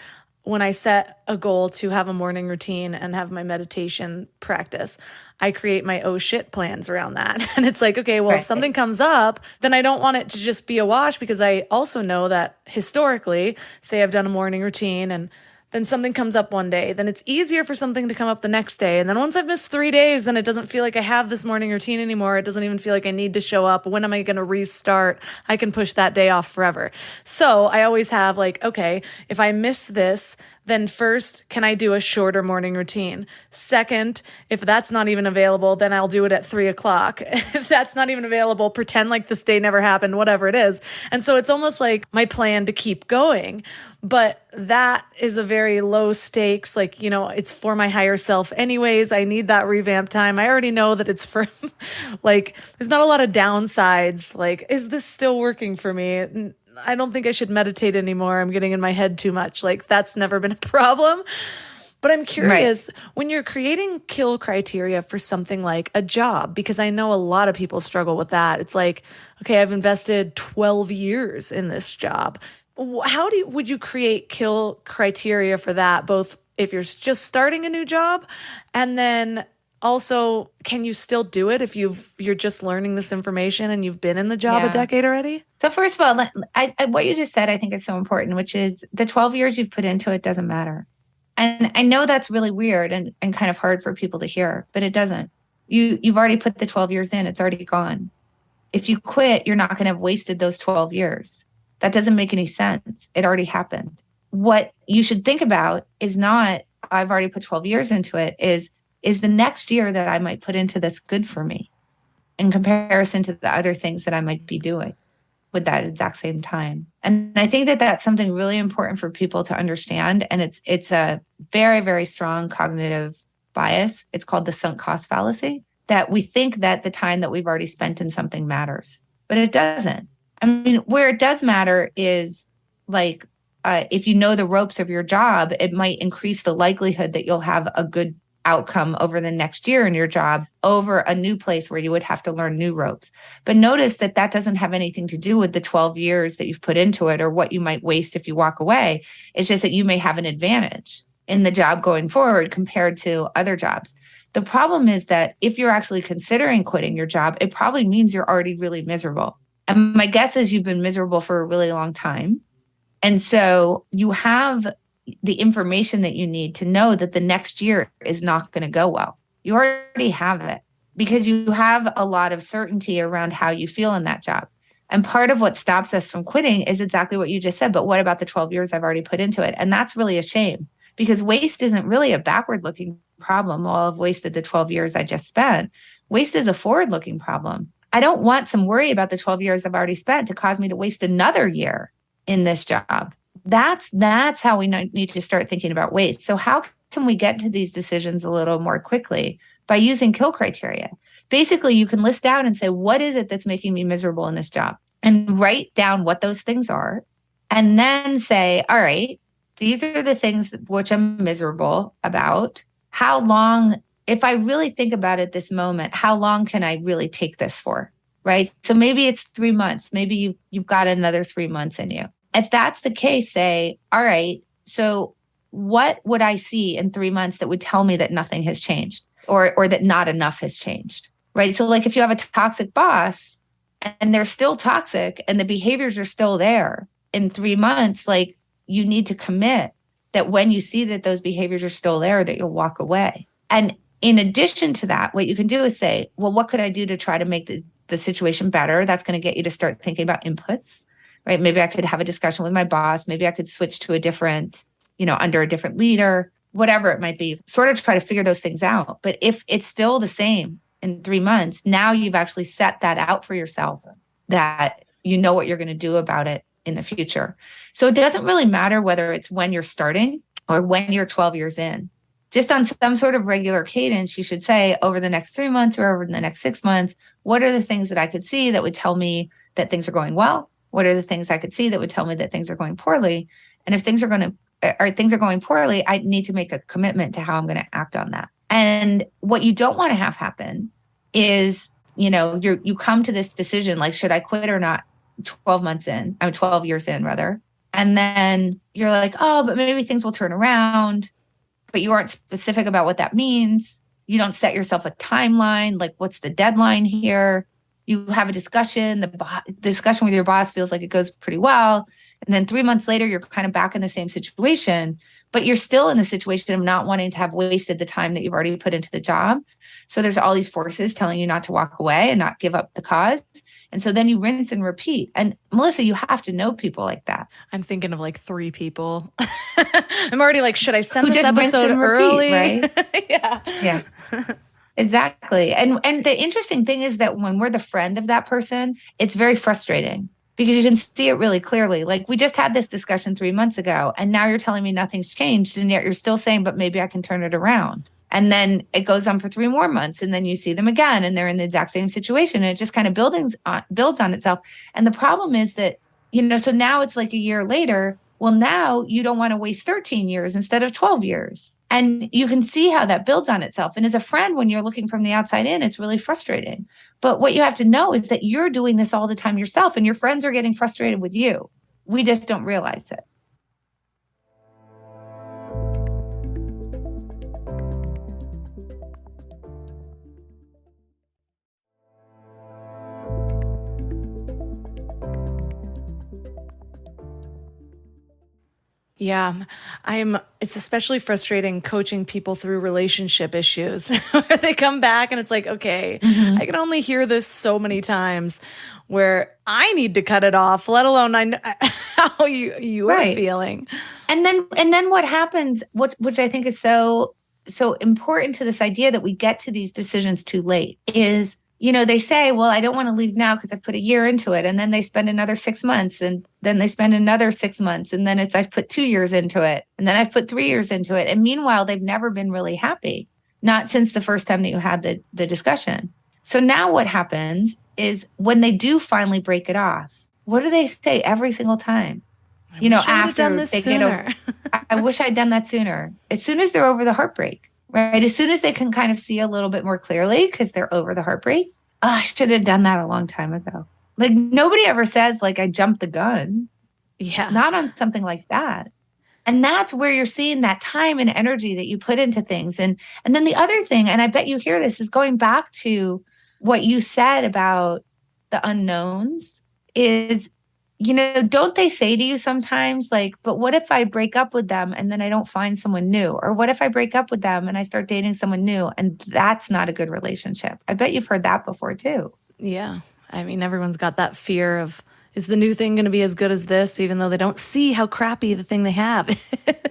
Speaker 1: When I set a goal to have a morning routine and have my meditation practice, I create my oh shit plans around that. And it's okay, well, if something comes up, then I don't want it to just be a wash, because I also know that historically, say I've done a morning routine and then something comes up one day, then it's easier for something to come up the next day. And then once I've missed 3 days, then it doesn't feel like I have this morning routine anymore. It doesn't even feel like I need to show up. When am I going to restart? I can push that day off forever. So I always have okay, if I miss this, then first, can I do a shorter morning routine? Second, if that's not even available, then I'll do it at 3:00. If that's not even available, pretend like this day never happened, whatever it is. And so it's almost like my plan to keep going. But that is a very low stakes, it's for my higher self anyways. I need that revamp time. I already know that it's for, there's not a lot of downsides. Is this still working for me? I don't think I should meditate anymore. I'm getting in my head too much. That's never been a problem. But I'm curious, when you're creating kill criteria for something like a job, because I know a lot of people struggle with that. It's okay, I've invested 12 years in this job. How would you create kill criteria for that, both if you're just starting a new job, and then also, can you still do it if you're just learning this information and you've been in the job a decade already?
Speaker 2: So first of all, what you just said, I think is so important, which is the 12 years you've put into it doesn't matter. And I know that's really weird and kind of hard for people to hear, but it doesn't. You've already put the 12 years in. It's already gone. If you quit, you're not going to have wasted those 12 years. That doesn't make any sense. It already happened. What you should think about is not, I've already put 12 years into it, is the next year that I might put into this good for me in comparison to the other things that I might be doing with that exact same time. And I think that that's something really important for people to understand. And it's a very, very strong cognitive bias. It's called the sunk cost fallacy, that we think that the time that we've already spent in something matters, but it doesn't. I mean, where it does matter is if you know the ropes of your job, it might increase the likelihood that you'll have a good outcome over the next year in your job over a new place where you would have to learn new ropes. But notice that that doesn't have anything to do with the 12 years that you've put into it or what you might waste if you walk away. It's just that you may have an advantage in the job going forward compared to other jobs. The problem is that if you're actually considering quitting your job, it probably means you're already really miserable. And my guess is you've been miserable for a really long time. And so you have the information that you need to know that the next year is not going to go well. You already have it because you have a lot of certainty around how you feel in that job. And part of what stops us from quitting is exactly what you just said. But what about the 12 years I've already put into it? And that's really a shame because waste isn't really a backward looking problem. Well, I've wasted the 12 years I just spent. Waste is a forward looking problem. I don't want some worry about the 12 years I've already spent to cause me to waste another year in this job. That's how we need to start thinking about waste. So how can we get to these decisions a little more quickly? By using kill criteria. Basically, you can list down and say, what is it that's making me miserable in this job? And write down what those things are. And then say, all right, these are the things which I'm miserable about. How long, if I really think about it this moment, how long can I really take this for? Right? So maybe it's 3 months. Maybe you've got another 3 months in you. If that's the case, say, all right, so what would I see in 3 months that would tell me that nothing has changed or that not enough has changed, right? So like if you have a toxic boss and they're still toxic and the behaviors are still there in 3 months, like you need to commit that when you see that those behaviors are still there, that you'll walk away. And in addition to that, what you can do is say, well, what could I do to try to make the situation better? That's going to get you to start thinking about inputs. Right? Maybe I could have a discussion with my boss. Maybe I could switch to a different, under a different leader, whatever it might be, sort of try to figure those things out. But if it's still the same in 3 months, now you've actually set that out for yourself that you know what you're going to do about it in the future. So it doesn't really matter whether it's when you're starting or when you're 12 years in. Just on some sort of regular cadence, you should say over the next 3 months or over the next 6 months, what are the things that I could see that would tell me that things are going well? What are the things I could see that would tell me that things are going poorly? And if things are going poorly, I need to make a commitment to how I'm going to act on that. And what you don't want to have happen is, you come to this decision, like, should I quit or not? 12 years in rather. And then you're like, oh, but maybe things will turn around, but you aren't specific about what that means. You don't set yourself a timeline. Like, what's the deadline here? You have a discussion, the discussion with your boss feels like it goes pretty well. And then 3 months later, you're kind of back in the same situation, but you're still in the situation of not wanting to have wasted the time that you've already put into the job. So there's all these forces telling you not to walk away and not give up the cause. And so then you rinse and repeat. And Melissa, you have to know people like that.
Speaker 1: I'm thinking of like 3 people. I'm already like, should I send this
Speaker 2: just
Speaker 1: episode early?
Speaker 2: Right?
Speaker 1: Yeah.
Speaker 2: Exactly. And the interesting thing is that when we're the friend of that person, it's very frustrating because you can see it really clearly. Like, we just had this discussion 3 months ago, and now you're telling me nothing's changed, and yet you're still saying, but maybe I can turn it around. And then it goes on for 3 more months, and then you see them again, and they're in the exact same situation, and it just kind of builds on itself. And the problem is that, so now it's like a year later. Well, now you don't want to waste 13 years instead of 12 years. And you can see how that builds on itself. And as a friend, when you're looking from the outside in, it's really frustrating. But what you have to know is that you're doing this all the time yourself, and your friends are getting frustrated with you. We just don't realize it.
Speaker 1: Yeah, it's especially frustrating coaching people through relationship issues where they come back and it's like, okay, I can only hear this so many times where I need to cut it off, let alone I know how you are feeling.
Speaker 2: And then what happens, which I think is so important to this idea that we get to these decisions too late is, they say, well, I don't want to leave now because I put a year into it. And then they spend another 6 months, and then they spend another 6 months. And then I've put 2 years into it. And then I've put 3 years into it. And meanwhile, they've never been really happy, not since the first time that you had the discussion. So now what happens is when they do finally break it off, what do they say every single time?
Speaker 1: After they get over,
Speaker 2: I wish I'd done that sooner. As soon as they're over the heartbreak. right? As soon as they can kind of see a little bit more clearly because they're over the heartbreak. Oh, I should have done that a long time ago. Like nobody ever says like I jumped the gun.
Speaker 1: Yeah.
Speaker 2: Not on something like that. And that's where you're seeing that time and energy that you put into things. And then the other thing, and I bet you hear this, is going back to what you said about the unknowns is, don't they say to you sometimes like, but what if I break up with them and then I don't find someone new? Or what if I break up with them and I start dating someone new and that's not a good relationship? I bet you've heard that before too.
Speaker 1: Yeah. I mean, everyone's got that fear of, is the new thing going to be as good as this, even though they don't see how crappy the thing they have?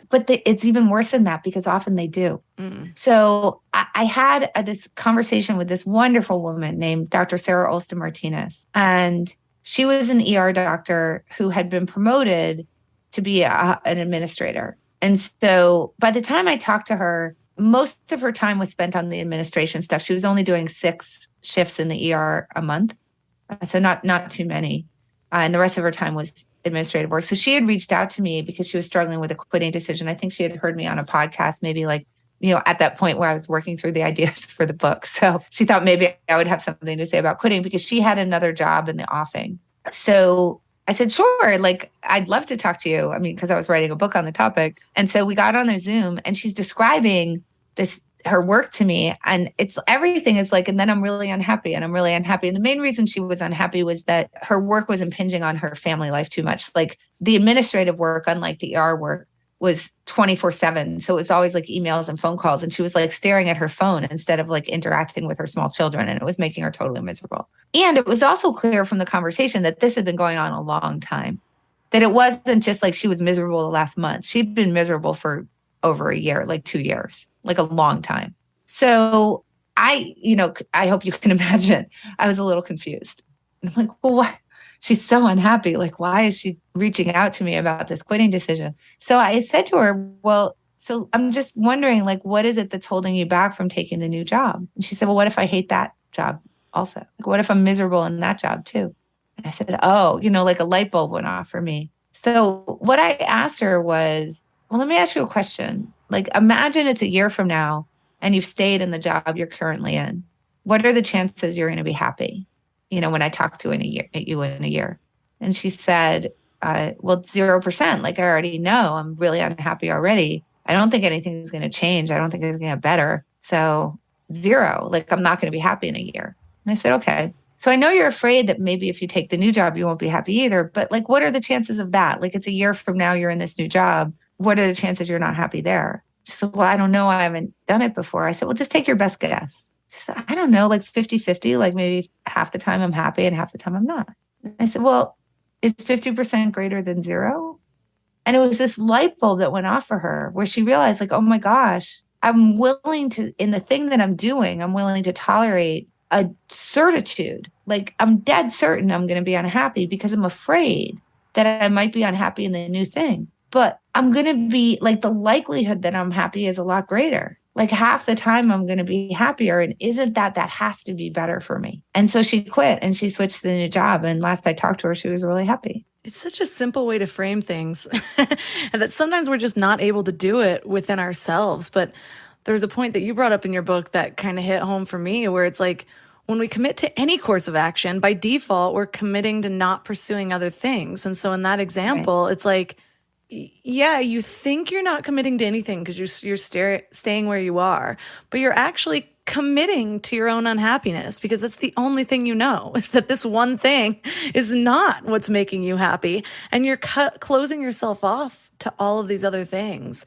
Speaker 2: But it's even worse than that because often they do. So I had this conversation with this wonderful woman named Dr. Sarah Olsten Martinez. And she was an ER doctor who had been promoted to be an administrator. And so by the time I talked to her, most of her time was spent on the administration stuff. She was only doing 6 shifts in the ER a month. So not too many. And the rest of her time was administrative work. So she had reached out to me because she was struggling with a quitting decision. I think she had heard me on a podcast, maybe like, at that point where I was working through the ideas for the book. So she thought maybe I would have something to say about quitting because she had another job in the offing. So I said, sure, like, I'd love to talk to you. I mean, because I was writing a book on the topic. And so we got on their Zoom and she's describing her work to me. And it's everything is like, and then I'm really unhappy and I'm really unhappy. And the main reason she was unhappy was that her work was impinging on her family life too much. Like the administrative work, unlike the ER work, was 24/7. So it was always like emails and phone calls. And she was like staring at her phone instead of like interacting with her small children. And it was making her totally miserable. And it was also clear from the conversation that this had been going on a long time, that it wasn't just like she was miserable the last month. She'd been miserable for over a year, like 2 years, like a long time. So I hope you can imagine, I was a little confused. And I'm like, well, why? She's so unhappy. Like, why is she reaching out to me about this quitting decision? So I said to her, well, so I'm just wondering, like, what is it that's holding you back from taking the new job? And she said, well, what if I hate that job also? Like, what if I'm miserable in that job too? And I said, oh, like a light bulb went off for me. So what I asked her was, well, let me ask you a question. Like, imagine it's a year from now and you've stayed in the job you're currently in. What are the chances you're going to be happy? When I talk to you in a year. And she said, well, 0%. Like, I already know I'm really unhappy already. I don't think anything's going to change. I don't think it's going to get better. So 0, like, I'm not going to be happy in a year. And I said, okay. So I know you're afraid that maybe if you take the new job, you won't be happy either. But like, what are the chances of that? Like, it's a year from now, you're in this new job. What are the chances you're not happy there? She said, well, I don't know. I haven't done it before. I said, well, just take your best guess. She said, I don't know, like 50-50, like maybe half the time I'm happy and half the time I'm not. And I said, well, is 50% greater than 0? And it was this light bulb that went off for her where she realized like, oh my gosh, I'm willing to, in the thing that I'm doing, I'm willing to tolerate a certitude. Like I'm dead certain I'm going to be unhappy because I'm afraid that I might be unhappy in the new thing. But I'm going to be like, the likelihood that I'm happy is a lot greater. Like half the time I'm going to be happier. And isn't that has to be better for me? And so she quit and she switched to the new job. And last I talked to her, she was really happy.
Speaker 1: It's such a simple way to frame things and that sometimes we're just not able to do it within ourselves. But there's a point that you brought up in your book that kind of hit home for me where it's like, when we commit to any course of action, by default, we're committing to not pursuing other things. And so in that example, It's like, yeah, you think you're not committing to anything because you're staying where you are, but you're actually committing to your own unhappiness because that's the only thing you know is that this one thing is not what's making you happy, and you're closing yourself off to all of these other things.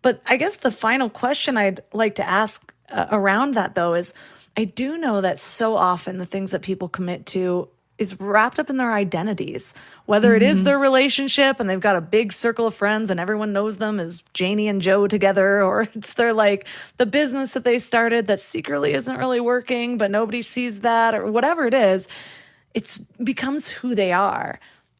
Speaker 1: But I guess the final question I'd like to ask around that, though, is I do know that so often the things that people commit to is wrapped up in their identities, whether it is their relationship and they've got a big circle of friends and everyone knows them as Janie and Joe together, or it's their like the business that they started that secretly isn't really working, but nobody sees that, or whatever it is, it becomes who they are.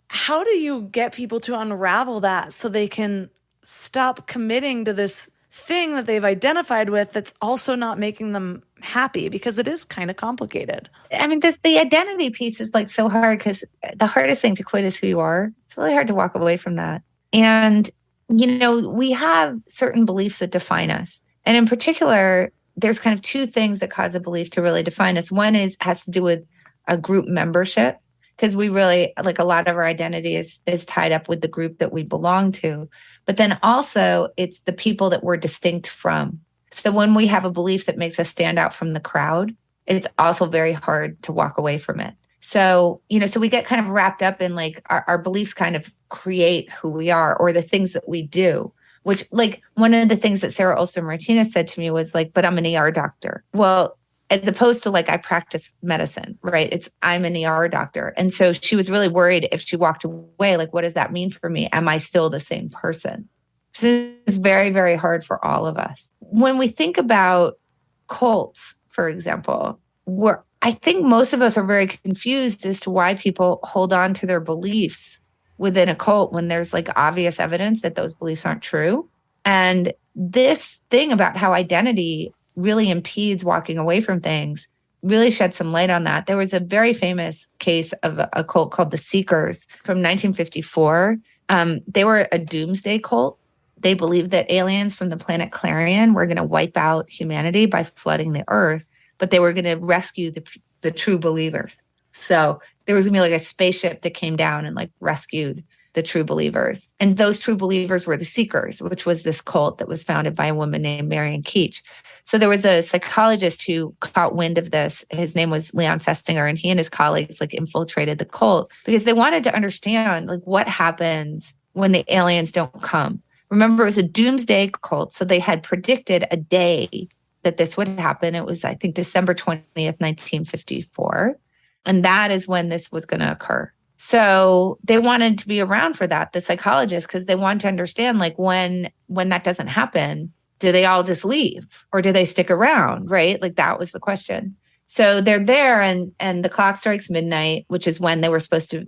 Speaker 1: How do you get people to unravel that so they can stop committing to this thing that they've identified with that's also not making them happy? Because it is kind of complicated.
Speaker 2: I mean, the identity piece is like so hard because the hardest thing to quit is who you are. It's really hard to walk away from that. And, we have certain beliefs that define us. And in particular, there's kind of two things that cause a belief to really define us. One has to do with a group membership, because we really, like, a lot of our identity is tied up with the group that we belong to. But then also it's the people that we're distinct from. So when we have a belief that makes us stand out from the crowd, it's also very hard to walk away from it. So, so we get kind of wrapped up in like our beliefs kind of create who we are, or the things that we do, which, like, one of the things that Sarah Olson Martinez said to me was like, but I'm an ER doctor. Well, as opposed to like, I practice medicine, right? I'm an ER doctor. And so she was really worried if she walked away, like, what does that mean for me? Am I still the same person? So it's very, very hard for all of us. When we think about cults, for example, I think most of us are very confused as to why people hold on to their beliefs within a cult when there's like obvious evidence that those beliefs aren't true. And this thing about how identity really impedes walking away from things really shed some light on that. There was a very famous case of a cult called the Seekers from 1954. They were a doomsday cult. They believed that aliens from the planet Clarion were going to wipe out humanity by flooding the earth, but they were going to rescue the true believers. So there was going to be like a spaceship that came down and like rescued the true believers. And those true believers were the Seekers, which was this cult that was founded by a woman named Marion Keech. So there was a psychologist who caught wind of this. His name was Leon Festinger, and he and his colleagues like infiltrated the cult because they wanted to understand like what happens when the aliens don't come. Remember, it was a doomsday cult. So they had predicted a day that this would happen. It was, I think, December 20th, 1954. And that is when this was going to occur. So they wanted to be around for that, the psychologists, because they want to understand, like, when that doesn't happen, do they all just leave or do they stick around, right? Like, that was the question. So they're there and the clock strikes midnight, which is when the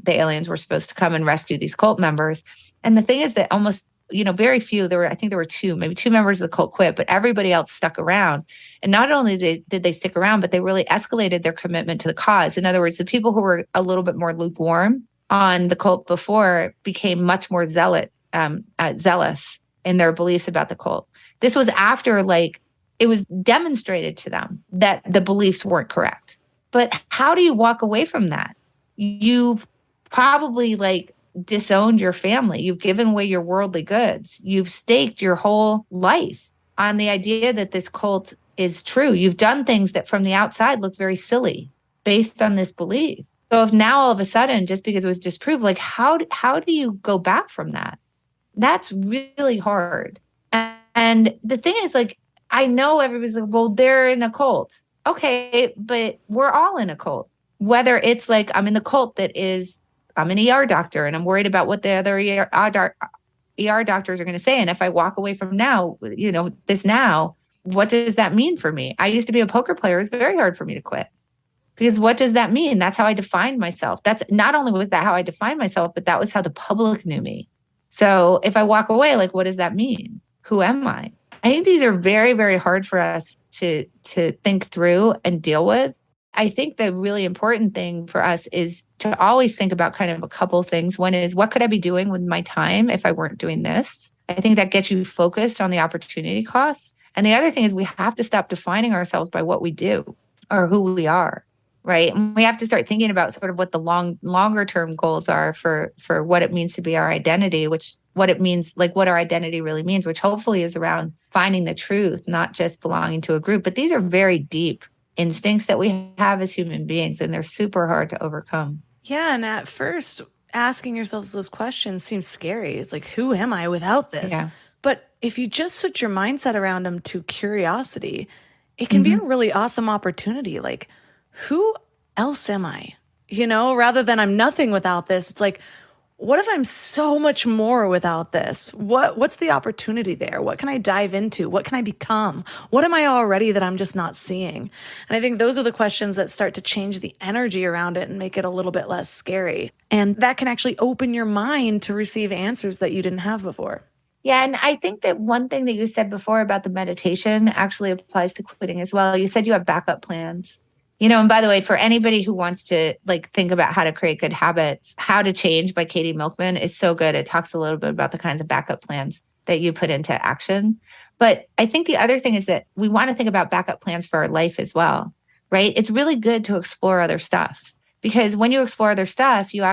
Speaker 2: aliens were supposed to come and rescue these cult members. And the thing is that almost, very few, I think there were maybe two members of the cult quit, but everybody else stuck around. And not only did they stick around, but they really escalated their commitment to the cause. In other words, the people who were a little bit more lukewarm on the cult before became much more zealous in their beliefs about the cult. This was after, like, it was demonstrated to them that the beliefs weren't correct. But how do you walk away from that? You've probably like disowned your family. You've given away your worldly goods. You've staked your whole life on the idea that this cult is true. You've done things that from the outside look very silly based on this belief. So if now all of a sudden, just because it was disproved, like how do you go back from that? That's really hard. And the thing is, like, I know everybody's like, well, they're in a cult. Okay, but we're all in a cult. Whether it's like I'm in the cult that is, I'm an ER doctor and I'm worried about what the other ER doctors are going to say. And if I walk away from this now, what does that mean for me? I used to be a poker player. It's very hard for me to quit. Because what does that mean? That's how I defined myself. That's not only was that how I defined myself, but that was how the public knew me. So if I walk away, like, what does that mean? Who am I? I think these are very, very hard for us to think through and deal with. I think the really important thing for us is to always think about kind of a couple of things. One is, what could I be doing with my time if I weren't doing this? I think that gets you focused on the opportunity costs. And the other thing is we have to stop defining ourselves by what we do or who we are, right? And we have to start thinking about sort of what the longer term goals are for what it means to be our identity, what it means, like what our identity really means, which hopefully is around finding the truth, not just belonging to a group. But these are very deep instincts that we have as human beings, and they're super hard to overcome.
Speaker 1: Yeah. And at first, asking yourselves those questions seems scary. It's like, who am I without this? Yeah. But if you just switch your mindset around them to curiosity, it can be a really awesome opportunity. Like, who else am I? Rather than I'm nothing without this, it's like, what if I'm so much more without this? What's the opportunity there? What can I dive into? What can I become? What am I already that I'm just not seeing? And I think those are the questions that start to change the energy around it and make it a little bit less scary. And that can actually open your mind to receive answers that you didn't have before.
Speaker 2: Yeah. And I think that one thing that you said before about the meditation actually applies to quitting as well. You said you have backup plans. And by the way, for anybody who wants to like think about how to create good habits, How to Change by Katie Milkman is so good. It talks a little bit about the kinds of backup plans that you put into action. But I think the other thing is that we want to think about backup plans for our life as well, right? It's really good to explore other stuff. Because when you explore other stuff, you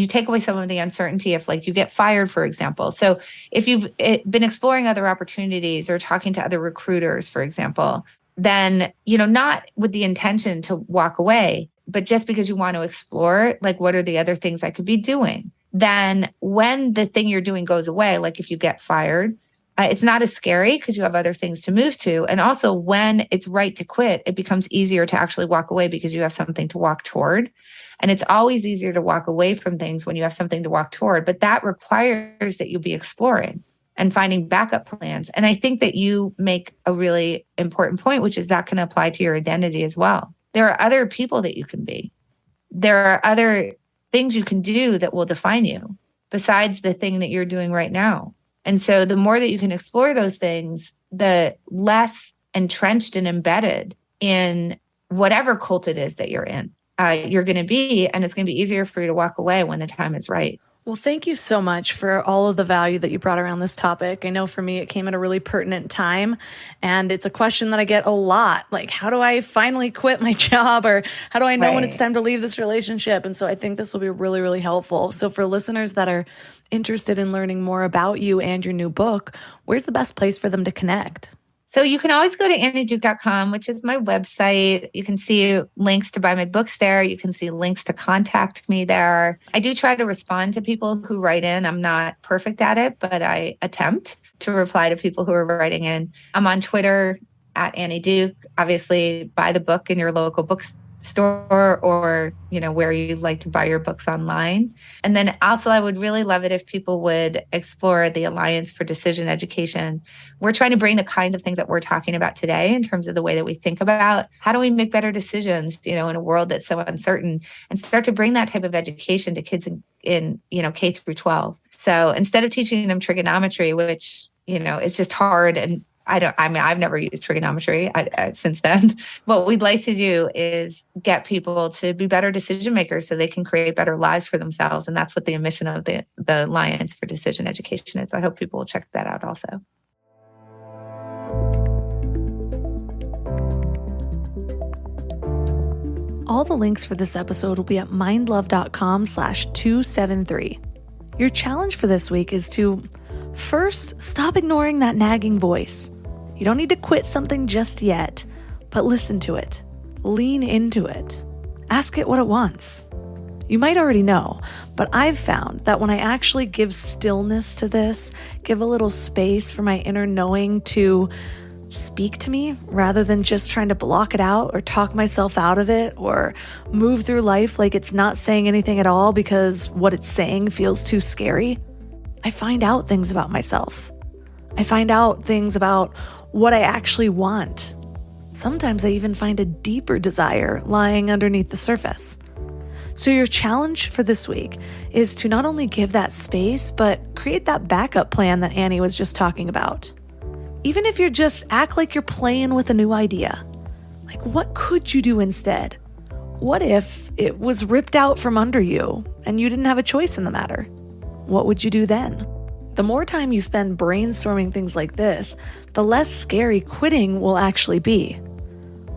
Speaker 2: take away some of the uncertainty if like you get fired, for example. So if you've been exploring other opportunities or talking to other recruiters, for example, then, not with the intention to walk away, but just because you want to explore, like, what are the other things I could be doing? Then when the thing you're doing goes away, like if you get fired, it's not as scary because you have other things to move to. And also when it's right to quit, it becomes easier to actually walk away because you have something to walk toward. And it's always easier to walk away from things when you have something to walk toward, but that requires that you be exploring and finding backup plans. And I think that you make a really important point, which is that can apply to your identity as well. There are other people that you can be. There are other things you can do that will define you besides the thing that you're doing right now. And so the more that you can explore those things, the less entrenched and embedded in whatever cult it is that you're in, you're going to be. And it's going to be easier for you to walk away when the time is right.
Speaker 1: Well, thank you so much for all of the value that you brought around this topic. I know for me, it came at a really pertinent time, and it's a question that I get a lot. Like, how do I finally quit my job, or how do I know when it's time to leave this relationship? And so I think this will be really, really helpful. So for listeners that are interested in learning more about you and your new book, where's the best place for them to connect?
Speaker 2: So you can always go to annieduke.com, which is my website. You can see links to buy my books there. You can see links to contact me there. I do try to respond to people who write in. I'm not perfect at it, but I attempt to reply to people who are writing in. I'm on Twitter at Annie Duke. Obviously, buy the book in your local bookstore or, where you like to buy your books online. And then also I would really love it if people would explore the Alliance for Decision Education. We're trying to bring the kinds of things that we're talking about today in terms of the way that we think about how do we make better decisions, in a world that's so uncertain, and start to bring that type of education to kids in K through 12. So instead of teaching them trigonometry, which, is just hard, and I've never used trigonometry since then. What we'd like to do is get people to be better decision makers so they can create better lives for themselves. And that's what the mission of the Alliance for Decision Education is. I hope people will check that out also.
Speaker 1: All the links for this episode will be at mindlove.com/273. Your challenge for this week is to first stop ignoring that nagging voice. You don't need to quit something just yet, but listen to it. Lean into it. Ask it what it wants. You might already know, but I've found that when I actually give stillness to this, give a little space for my inner knowing to speak to me rather than just trying to block it out or talk myself out of it or move through life like it's not saying anything at all because what it's saying feels too scary, I find out things about myself. I find out things about what I actually want. Sometimes I even find a deeper desire lying underneath the surface. So your challenge for this week is to not only give that space, but create that backup plan that Annie was just talking about. Even if you're just act like you're playing with a new idea. Like, what could you do instead? What if it was ripped out from under you and you didn't have a choice in the matter? What would you do then? The more time you spend brainstorming things like this, the less scary quitting will actually be.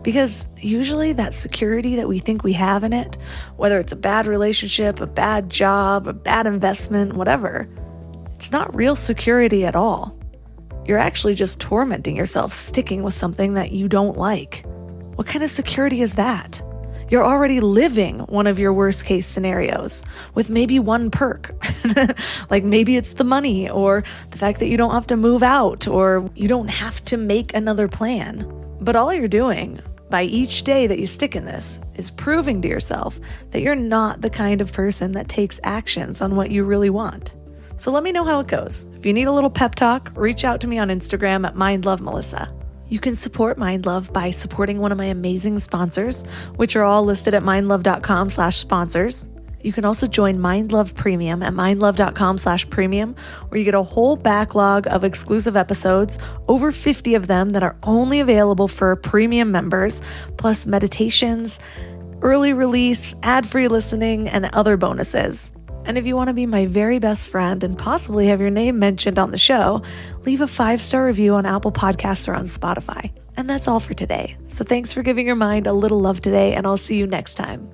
Speaker 1: Because usually that security that we think we have in it, whether it's a bad relationship, a bad job, a bad investment, whatever, it's not real security at all. You're actually just tormenting yourself sticking with something that you don't like. What kind of security is that? You're already living one of your worst case scenarios with maybe one perk. Like maybe it's the money or the fact that you don't have to move out or you don't have to make another plan. But all you're doing by each day that you stick in this is proving to yourself that you're not the kind of person that takes actions on what you really want. So let me know how it goes. If you need a little pep talk, reach out to me on Instagram at mindlovemelissa. You can support Mindlove by supporting one of my amazing sponsors, which are all listed at mindlove.com/sponsors. You can also join Mindlove Premium at mindlove.com/premium, where you get a whole backlog of exclusive episodes, over 50 of them that are only available for premium members, plus meditations, early release, ad-free listening, and other bonuses. And if you want to be my very best friend and possibly have your name mentioned on the show, leave a 5-star review on Apple Podcasts or on Spotify. And that's all for today. So thanks for giving your mind a little love today, and I'll see you next time.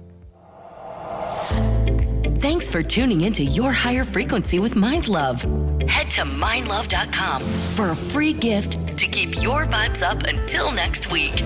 Speaker 3: Thanks for tuning into Your Higher Frequency with Mind Love. Head to mindlove.com for a free gift to keep your vibes up until next week.